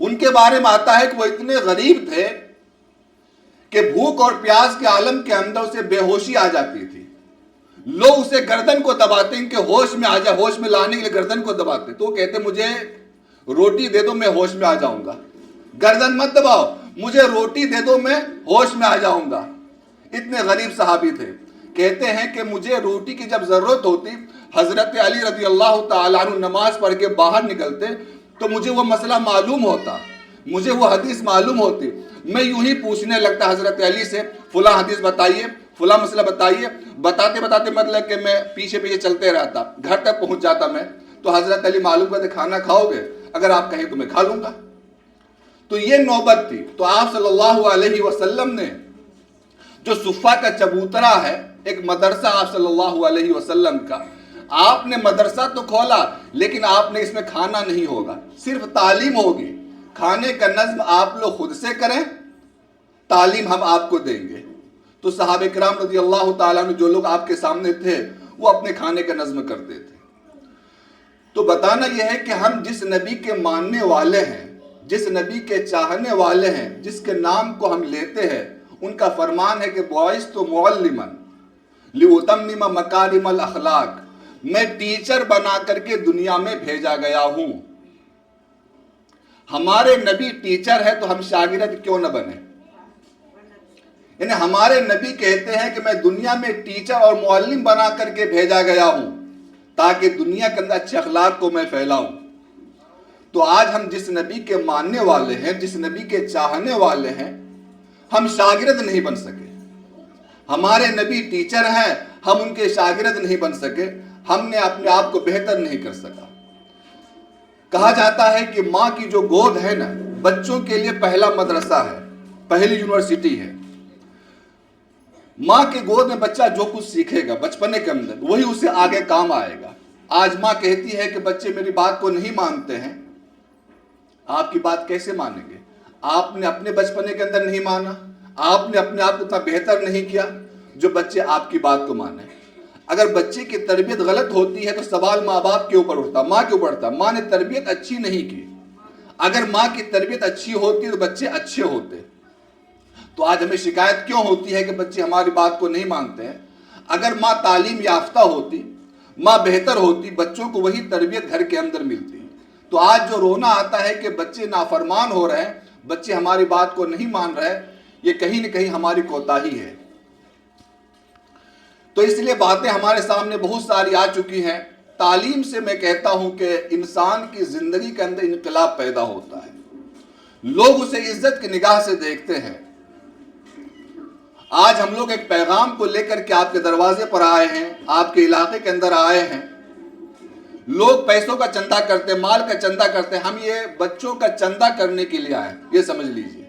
[SPEAKER 4] ان کے بارے میں آتا ہے کہ وہ اتنے غریب تھے کہ بھوک اور پیاس کے عالم کے اندر اسے بے ہوشی آ جاتی تھی. لوگ اسے گردن کو دباتے ہیں کہ ہوش میں آ جائے, ہوش میں لانے کے لیے گردن کو دباتے, تو وہ کہتے مجھے روٹی دے دو میں ہوش میں آ جاؤں گا. گردن مت دباؤ, مجھے روٹی دے دو میں ہوش میں آ جاؤں گا. اتنے غریب صحابی تھے. کہتے ہیں کہ مجھے روٹی کی جب ضرورت ہوتی, حضرت علی رضی اللہ تعالیٰ عنہ نماز پڑھ کے باہر نکلتے تو مجھے وہ مسئلہ معلوم ہوتا, مجھے وہ حدیث معلوم ہوتی. میں یوں ہی پوچھنے لگتا حضرت علی سے, فلاں حدیث بتائیے, فلاں مسئلہ بتائیے. بتاتے بتاتے مطلب کہ میں پیچھے پیچھے چلتے رہتا, گھر تک پہنچ جاتا میں. تو حضرت علی معلوم کرتے کھانا کھاؤ گے, اگر آپ کہیں تو میں کھا لوں گا. تو یہ نوبت تھی. تو آپ صلی اللہ علیہ وسلم نے جو صفہ کا چبوترا ہے, ایک مدرسہ آپ صلی اللہ علیہ وسلم کا, آپ نے مدرسہ تو کھولا لیکن آپ نے اس میں کھانا نہیں ہوگا, صرف تعلیم ہوگی. کھانے کا نظم آپ لوگ خود سے کریں, تعلیم ہم آپ کو دیں گے. تو صحابہ کرام رضی اللہ تعالیٰ عنہ جو لوگ آپ کے سامنے تھے وہ اپنے کھانے کا نظم کرتے تھے. تو بتانا یہ ہے کہ ہم جس نبی کے ماننے والے ہیں, جس نبی کے چاہنے والے ہیں, جس کے نام کو ہم لیتے ہیں, ان کا فرمان ہے کہ بعثت معلما لأتمم مکارم الاخلاق, میں ٹیچر بنا کر کے دنیا میں بھیجا گیا ہوں. ہمارے نبی ٹیچر ہے تو ہم شاگرد کیوں نہ بنے؟ یعنی ہمارے نبی کہتے ہیں کہ میں دنیا میں ٹیچر اور معلم بنا کر کے بھیجا گیا ہوں تاکہ دنیا کے اندر اچھے اخلاق کو میں پھیلاؤں. تو آج ہم جس نبی کے ماننے والے ہیں, جس نبی کے چاہنے والے ہیں, ہم شاگرد نہیں بن سکے. ہمارے نبی ٹیچر ہیں, ہم ان کے شاگرد نہیں بن سکے, ہم نے اپنے آپ کو بہتر نہیں کر سکا. کہا جاتا ہے کہ ماں کی جو گود ہے نا, بچوں کے لیے پہلا مدرسہ ہے, پہلی یونیورسٹی ہے. ماں کے گود میں بچہ جو کچھ سیکھے گا بچپنے کے اندر وہی اسے آگے کام آئے گا. آج ماں کہتی ہے کہ بچے میری بات کو نہیں مانتے ہیں, آپ کی بات کیسے مانیں گے؟ آپ نے اپنے بچپنے کے اندر نہیں مانا, آپ نے اپنے آپ کو اتنا بہتر نہیں کیا جو بچے آپ کی بات کو مانیں. اگر بچے کی تربیت غلط ہوتی ہے تو سوال ماں باپ کے اوپر اٹھتا, ماں کے اوپر اٹھتا. ماں نے تربیت اچھی نہیں کی. اگر ماں کی تربیت اچھی ہوتی تو بچے اچھے ہوتے. تو آج ہمیں شکایت کیوں ہوتی ہے کہ بچے ہماری بات کو نہیں مانتے ہیں؟ اگر ماں تعلیم یافتہ ہوتی, ماں بہتر ہوتی, بچوں کو وہی تربیت گھر کے اندر ملتی. تو آج جو رونا آتا ہے کہ بچے نافرمان ہو رہے ہیں, بچے ہماری بات کو نہیں مان رہے, یہ کہیں نہ کہیں ہماری کوتاہی ہے. تو اس لیے باتیں ہمارے سامنے بہت ساری آ چکی ہیں. تعلیم سے میں کہتا ہوں کہ انسان کی زندگی کے اندر انقلاب پیدا ہوتا ہے. لوگ اسے عزت کی نگاہ سے دیکھتے ہیں. آج ہم لوگ ایک پیغام کو لے کر کے آپ کے دروازے پر آئے ہیں, آپ کے علاقے کے اندر آئے ہیں. لوگ پیسوں کا چندہ کرتے, مال کا چندہ کرتے, ہم یہ بچوں کا چندہ کرنے کے لیے آئے, یہ سمجھ لیجئے.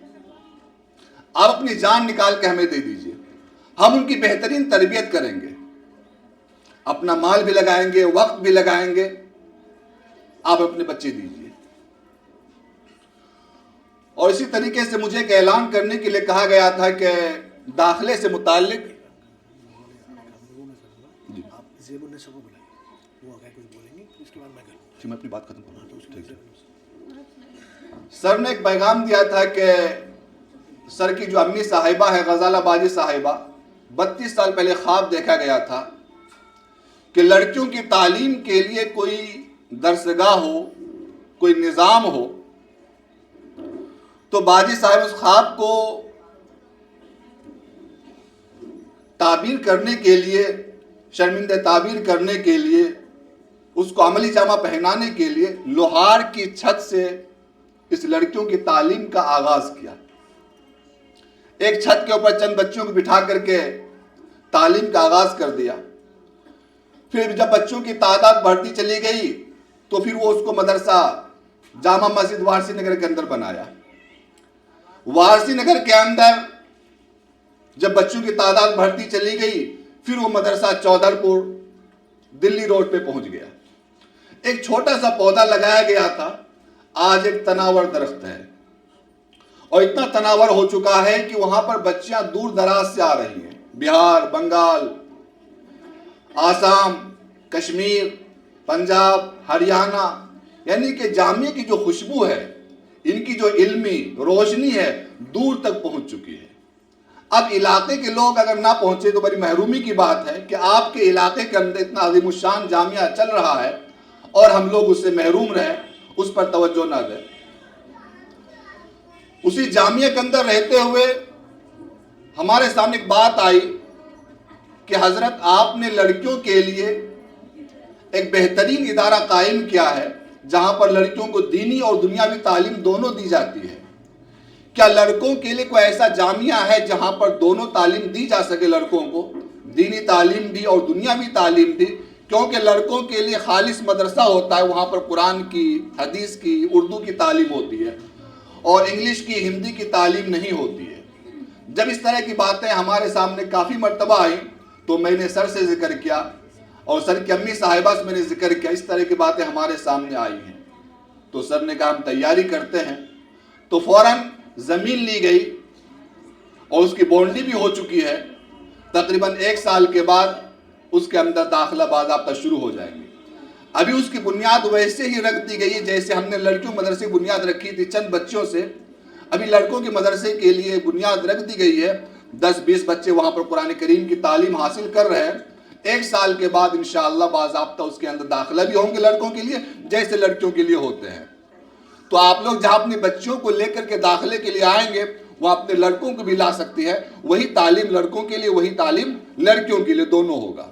[SPEAKER 4] آپ اپنی جان نکال کے ہمیں دے دیجئے, ہم ان کی بہترین تربیت کریں گے, اپنا مال بھی لگائیں گے, وقت بھی لگائیں گے. آپ اپنے بچے دیجئے. اور اسی طریقے سے مجھے ایک اعلان کرنے کے لیے کہا گیا تھا کہ داخلے سے متعلق میں اپنی بات ختم کروں. سر نے ایک پیغام دیا تھا کہ سر کی جو امی صاحبہ ہے غزالہ باجی صاحبہ, 32 سال پہلے خواب دیکھا گیا تھا کہ لڑکیوں کی تعلیم کے لیے کوئی درسگاہ ہو, کوئی نظام ہو. تو باجی صاحب اس خواب کو تعبیر کرنے کے لیے, شرمندہ تعبیر کرنے کے لیے, اس کو عملی جامہ پہنانے کے لیے لوہار کی چھت سے اس لڑکیوں کی تعلیم کا آغاز کیا. ایک چھت کے اوپر چند بچوں کو بٹھا کر کے تعلیم کا آغاز کر دیا. پھر جب بچوں کی تعداد بڑھتی چلی گئی تو پھر وہ اس کو مدرسہ جامع مسجد وارسی نگر کے اندر بنایا. وارسی نگر کے اندر جب بچوں کی تعداد بڑھتی چلی گئی پھر وہ مدرسہ چودھر پور دلی روڈ پہ پہنچ گیا. ایک چھوٹا سا پودا لگایا گیا تھا, آج ایک تناور درخت ہے, اور اتنا تناور ہو چکا ہے کہ وہاں پر بچیاں دور دراز سے آ رہی ہیں, بہار, بنگال, آسام, کشمیر, پنجاب, ہریانہ. یعنی کہ جامعہ کی جو خوشبو ہے ان کی جو علمی روشنی ہے دور تک پہنچ چکی ہے. اب علاقے کے لوگ اگر نہ پہنچے تو بڑی محرومی کی بات ہے کہ آپ کے علاقے کے اندر اتنا عظیم الشان جامعہ چل رہا ہے اور ہم لوگ اس سے محروم رہیں, اس پر توجہ نہ دیں. اسی جامعہ کے اندر رہتے ہوئے ہمارے سامنے ایک بات آئی کہ حضرت آپ نے لڑکیوں کے لیے ایک بہترین ادارہ قائم کیا ہے جہاں پر لڑکیوں کو دینی اور دنیاوی تعلیم دونوں دی جاتی ہے. کیا لڑکوں کے لیے کوئی ایسا جامعہ ہے جہاں پر دونوں تعلیم دی جا سکے, لڑکوں کو دینی تعلیم بھی اور دنیاوی تعلیم بھی؟ کیونکہ لڑکوں کے لیے خالص مدرسہ ہوتا ہے, وہاں پر قرآن کی, حدیث کی, اردو کی تعلیم ہوتی ہے اور انگلش کی, ہندی کی تعلیم نہیں ہوتی ہے. جب اس طرح کی باتیں ہمارے سامنے کافی مرتبہ آئیں تو میں نے سر سے ذکر کیا اور سر کی امی صاحبہ سے میں نے ذکر کیا, اس طرح کی باتیں ہمارے سامنے آئی ہیں. تو سر نے کہا ہم تیاری کرتے ہیں. تو فوراً زمین لی گئی اور اس کی بونڈری بھی ہو چکی ہے. تقریباً 1 سال کے بعد اس کے اندر داخلہ باضابطہ شروع ہو جائیں گے. ابھی اس کی بنیاد ویسے ہی رکھ دی گئی ہے جیسے ہم نے لڑکیوں مدرسے کی بنیاد رکھی تھی چند بچوں سے. ابھی لڑکوں کے مدرسے کے لیے بنیاد رکھ دی گئی ہے. 10-20 بچے وہاں پر قرآن کریم کی تعلیم حاصل کر رہے ہیں. 1 سال کے بعد انشاءاللہ باضابطہ اس کے اندر داخلہ بھی ہوں گے لڑکوں کے لیے جیسے لڑکیوں کے لیے ہوتے ہیں. تو آپ لوگ جہاں اپنے بچوں کو لے کر کے داخلے کے لیے آئیں گے وہ اپنے لڑکوں کو بھی لا سکتی ہے. وہی تعلیم لڑکوں کے لیے, وہی تعلیم لڑکیوں کے لیے, دونوں ہوگا.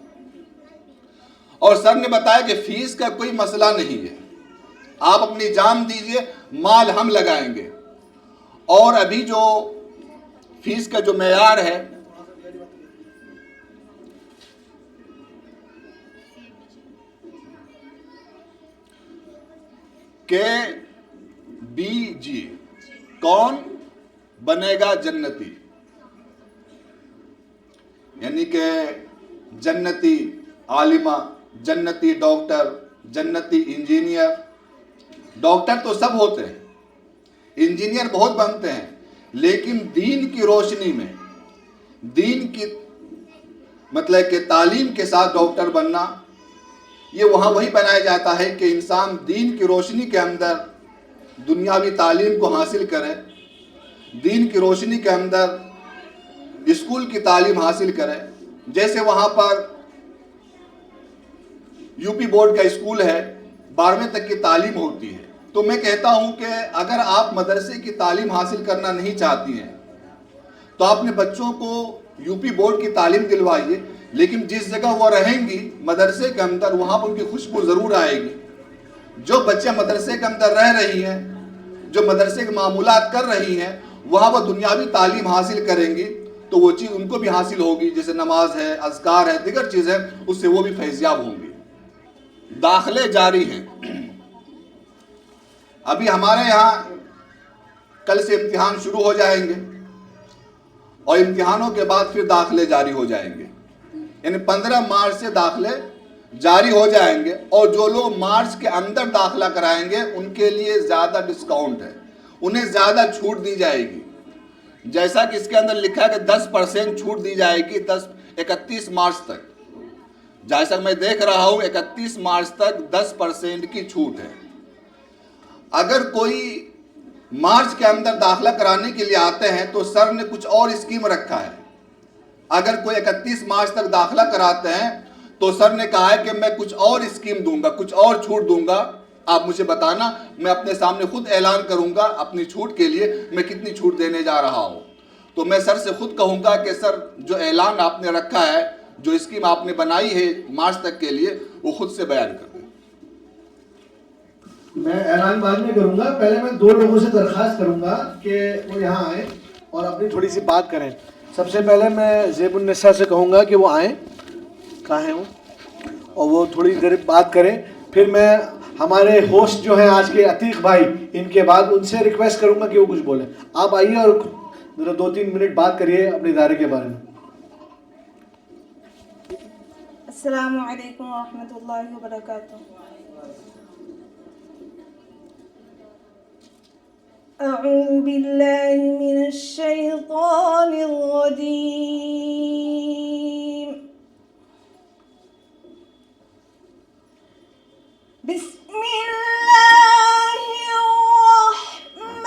[SPEAKER 4] اور سر نے بتایا کہ فیس کا کوئی مسئلہ نہیں ہے, آپ اپنی جان دیجئے, مال ہم لگائیں گے. اور ابھی جو فیس کا جو معیار ہے کہ BG کون بنے گا جنتی, یعنی کہ جنتی عالمہ, جنتی ڈاکٹر, جنتی انجینئر. ڈاکٹر تو سب ہوتے ہیں, انجینئر بہت بنتے ہیں, لیکن دین کی روشنی میں, دین کی مطلب کہ تعلیم کے ساتھ ڈاکٹر بننا, یہ وہاں وہی بنایا جاتا ہے کہ انسان دین کی روشنی کے اندر دنیاوی تعلیم کو حاصل کرے, دین کی روشنی کے اندر اسکول کی تعلیم حاصل کرے. جیسے وہاں پر UP بورڈ کا اسکول ہے, 12ویں تک کی تعلیم ہوتی ہے. تو میں کہتا ہوں کہ اگر آپ مدرسے کی تعلیم حاصل کرنا نہیں چاہتی ہیں تو آپ اپنے بچوں کو UP بورڈ کی تعلیم دلوائیے, لیکن جس جگہ وہ رہیں گی مدرسے کے اندر وہاں پر ان کی خوشبو ضرور آئے گی. جو بچے مدرسے کے اندر رہ رہی ہیں, جو مدرسے کے معمولات کر رہی ہیں, وہاں وہ دنیاوی تعلیم حاصل کریں گی تو وہ چیز ان کو بھی حاصل ہوگی, جیسے نماز ہے, اذکار ہے, دیگر چیزیں, اس سے وہ بھی فیضیاب ہوں گی. داخلے جاری ہیں. ابھی ہمارے یہاں کل سے امتحان شروع ہو جائیں گے اور امتحانوں کے بعد پھر داخلے جاری ہو جائیں گے, یعنی 15 مارچ سے داخلے جاری ہو جائیں گے. اور جو لوگ مارچ کے اندر داخلہ کرائیں گے ان کے لیے زیادہ ڈسکاؤنٹ ہے, انہیں زیادہ چھوٹ دی جائے گی. جیسا کہ اس کے اندر لکھا ہے کہ 10% چھوٹ دی جائے گی 31 مارچ تک. جیسا میں دیکھ رہا ہوں 31 مارچ تک 10% کی چھوٹ ہے. اگر کوئی مارچ کے اندر داخلہ کرانے کے لیے آتے ہیں تو سر نے کچھ اور اسکیم رکھا ہے. اگر کوئی 31 مارچ تک داخلہ کراتے ہیں تو سر نے کہا ہے کہ میں کچھ اور اسکیم دوں گا, کچھ اور چھوٹ دوں گا. آپ مجھے بتانا, میں اپنے سامنے خود اعلان کروں گا اپنی چھوٹ کے لیے میں کتنی چھوٹ دینے جا رہا ہوں. تو میں سر سے خود کہوں گا کہ سر جو اعلان آپ نے رکھا ہے, جو اسکیم آپ نے بنائی ہے مارچ تک کے لیے, وہ خود سے بیان کر دیں.
[SPEAKER 1] میں اعلان بعد میں کروں گا, پہلے میں 2 لوگوں سے درخواست کروں گا کہ وہ یہاں آئیں اور اپنی تھوڑی سی بات کریں. سب سے پہلے میں زیب النساء سے کہوں گا کہ وہ آئیں, کہاں ہیں وہ, اور وہ تھوڑی دیر بات کریں. پھر میں ہمارے ہوسٹ جو ہیں آج کے عتیق بھائی, ان کے بعد ان سے ریکویسٹ کروں گا کہ وہ کچھ بولیں. آپ آئیے اور 2-3 منٹ بات کریے اپنے ادارے کے بارے میں.
[SPEAKER 9] السلام علیکم ورحمۃ اللہ وبرکاتہ. اعوذ باللہ من الشیطان الرجیم. بسم اللہ الرحمن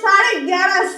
[SPEAKER 9] 11.5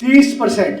[SPEAKER 1] 30%।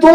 [SPEAKER 1] 2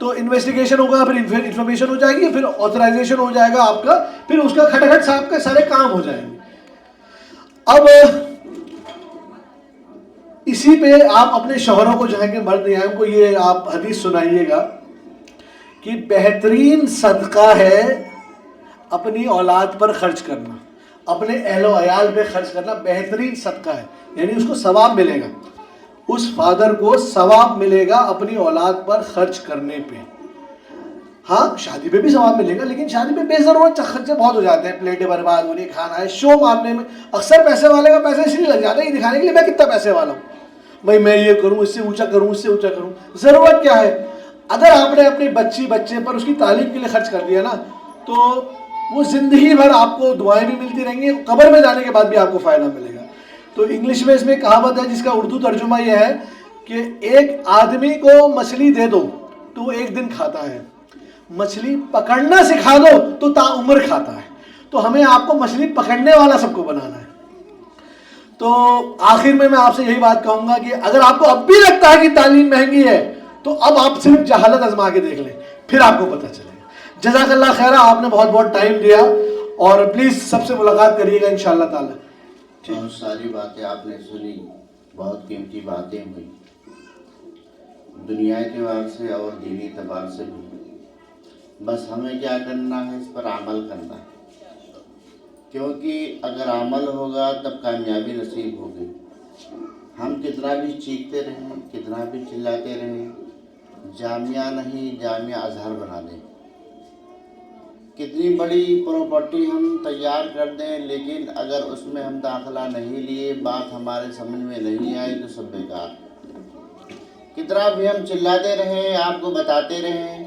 [SPEAKER 1] تو انویسٹیگیشن ہوگا, پھر انفارمیشن ہو جائے گی, پھر آتھرائزیشن ہو جائے گا آپ کا, پھر اس کا کھٹکھٹ صاحب کے سارے کام ہو جائیں گے. اب اسی پہ آپ اپنے شوہروں کو جو ہے کہ مرد یہاں کو یہ آپ حدیث سنائیے گا کہ بہترین صدقہ ہے اپنی اولاد پر خرچ کرنا, اپنے اہل و عیال پہ خرچ کرنا بہترین صدقہ ہے, یعنی اس کو ثواب ملے گا, اس فادر کو ثواب ملے گا اپنی اولاد پر خرچ کرنے پہ. ہاں شادی پہ بھی ثواب ملے گا, لیکن شادی پہ بے ضرورت خرچے بہت ہو جاتے ہیں, پلیٹیں برباد ہو رہی, کھانا ہے, شو مارنے میں اکثر پیسے والے کا پیسہ اس لیے لگ جاتا ہے یہ دکھانے کے لیے میں کتنا پیسے والا ہوں, بھائی میں یہ کروں, اس سے اونچا کروں, اس سے اونچا کروں. ضرورت کیا ہے؟ اگر آپ نے اپنی بچے پر اس کی تعلیم کے لیے خرچ کر دیا نا, تو وہ زندگی بھر آپ کو دعائیں بھی ملتی رہیں گی, قبر میں جانے کے بعد بھی آپ کو فائدہ ملے گا. تو انگلش میں اس میں کہاوت ہے جس کا اردو ترجمہ یہ ہے کہ ایک آدمی کو مچھلی دے دو تو وہ ایک دن کھاتا ہے, مچھلی پکڑنا سکھا دو تو تا عمر کھاتا ہے. تو ہمیں آپ کو مچھلی پکڑنے والا سب کو بنانا ہے. تو آخر میں آپ سے یہی بات کہوں گا کہ اگر آپ کو اب بھی لگتا ہے کہ تعلیم مہنگی ہے تو اب آپ صرف جہالت آزما کے دیکھ لیں, پھر آپ کو پتہ چلے گا. جزاک اللہ خیر, آپ نے بہت بہت ٹائم دیا, اور پلیز سب سے ملاقات کریے گا انشاءاللہ تعالی.
[SPEAKER 8] بہت ساری باتیں آپ نے سنی, بہت قیمتی باتیں ہوئی, دنیا کے اعتبار سے اور دینی اعتبار سے بھی. بس ہمیں کیا کرنا ہے, اس پر عمل کرنا ہے, کیونکہ اگر عمل ہوگا تب کامیابی نصیب ہوگی. ہم کتنا بھی چیختے رہیں, کتنا بھی چلاتے رہیں, جامعہ نہیں جامعہ ازہر بنا دیں, کتنی بڑی پراپرٹی ہم تیار کر دیں, لیکن اگر اس میں ہم داخلہ نہیں لیے, بات ہمارے سمجھ میں نہیں آئی تو سب بیکار. کتنا بھی ہم چلاتے رہیں, آپ کو بتاتے رہیں,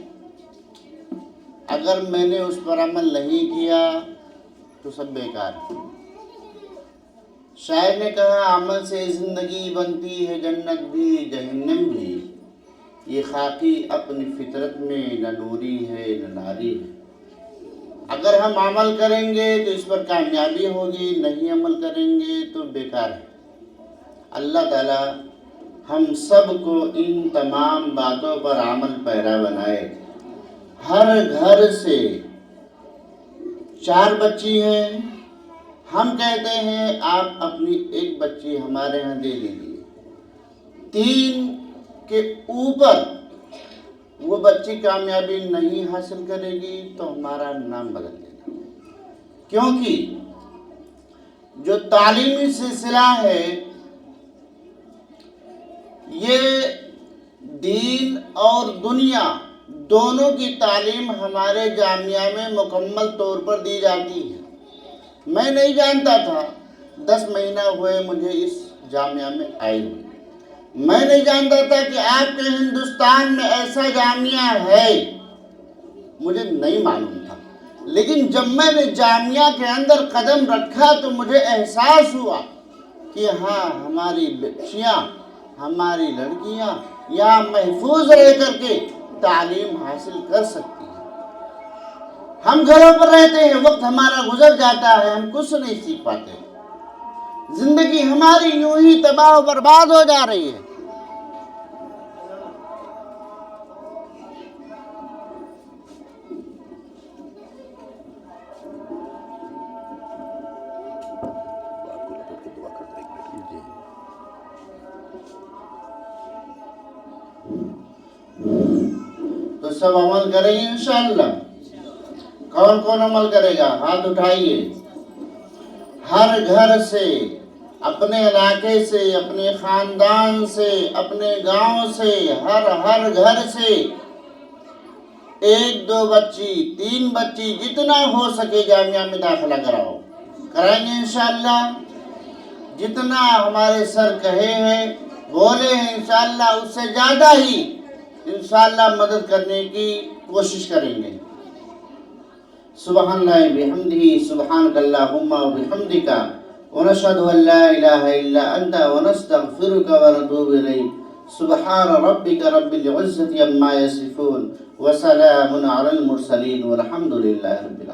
[SPEAKER 8] اگر میں نے اس پر عمل نہیں کیا تو سب بیکار. شاعر نے کہا عمل سے زندگی بنتی ہے جنت بھی جہنم بھی, یہ خاکی اپنی فطرت میں نہ نوری ہے نہ ناری ہے. اگر ہم عمل کریں گے تو اس پر کامیابی ہوگی, نہیں عمل کریں گے تو بیکار ہے. اللہ تعالی ہم سب کو ان تمام باتوں پر عمل پیرا بنائے. ہر گھر سے 4 بچی ہیں, ہم کہتے ہیں آپ اپنی ایک بچی ہمارے ہاں دے دیجیے, 3 کے اوپر وہ بچی کامیابی نہیں حاصل کرے گی تو ہمارا نام بدل دینا. کیونکہ جو تعلیمی سلسلہ ہے یہ دین اور دنیا دونوں کی تعلیم ہمارے جامعہ میں مکمل طور پر دی جاتی ہے. میں نہیں جانتا تھا, 10 مہینہ ہوئے مجھے اس جامعہ میں آئے ہوئے. میں نہیں جانتا تھا کہ آپ کے ہندوستان میں ایسا جامعہ ہے, مجھے نہیں معلوم تھا. لیکن جب میں نے جامعہ کے اندر قدم رکھا تو مجھے احساس ہوا کہ ہاں ہماری بچیاں, ہماری لڑکیاں یہاں محفوظ رہ کر کے تعلیم حاصل کر سکتی ہیں. ہم گھروں پر رہتے ہیں, وقت ہمارا گزر جاتا ہے, ہم کچھ نہیں سیکھ پاتے, زندگی ہماری یوں ہی تباہ و برباد ہو جا رہی ہے. تو سب عمل کریں گے انشاءاللہ. کون کون عمل کرے گا؟ ہاتھ اٹھائیے. ہر گھر سے, اپنے علاقے سے, اپنے خاندان سے, اپنے گاؤں سے, ہر گھر سے 1-2 بچی, 3 بچی, جتنا ہو سکے جامعہ میں داخلہ کراؤ. کرائیں گے انشاءاللہ. جتنا ہمارے سر کہے ہیں, بولے ہیں, انشاءاللہ اس سے زیادہ ہی انشاءاللہ مدد کرنے کی کوشش کریں گے. سبحان اللہ بحمدہ, سبحانک اللہم وبحمدک, ونشہد ان لا الہ الا انت, ونستغفرک ونتوب الیک. سبحان ربک رب العزة عما یصفون, وسلام علی المرسلین, والحمد للہ رب العالمین.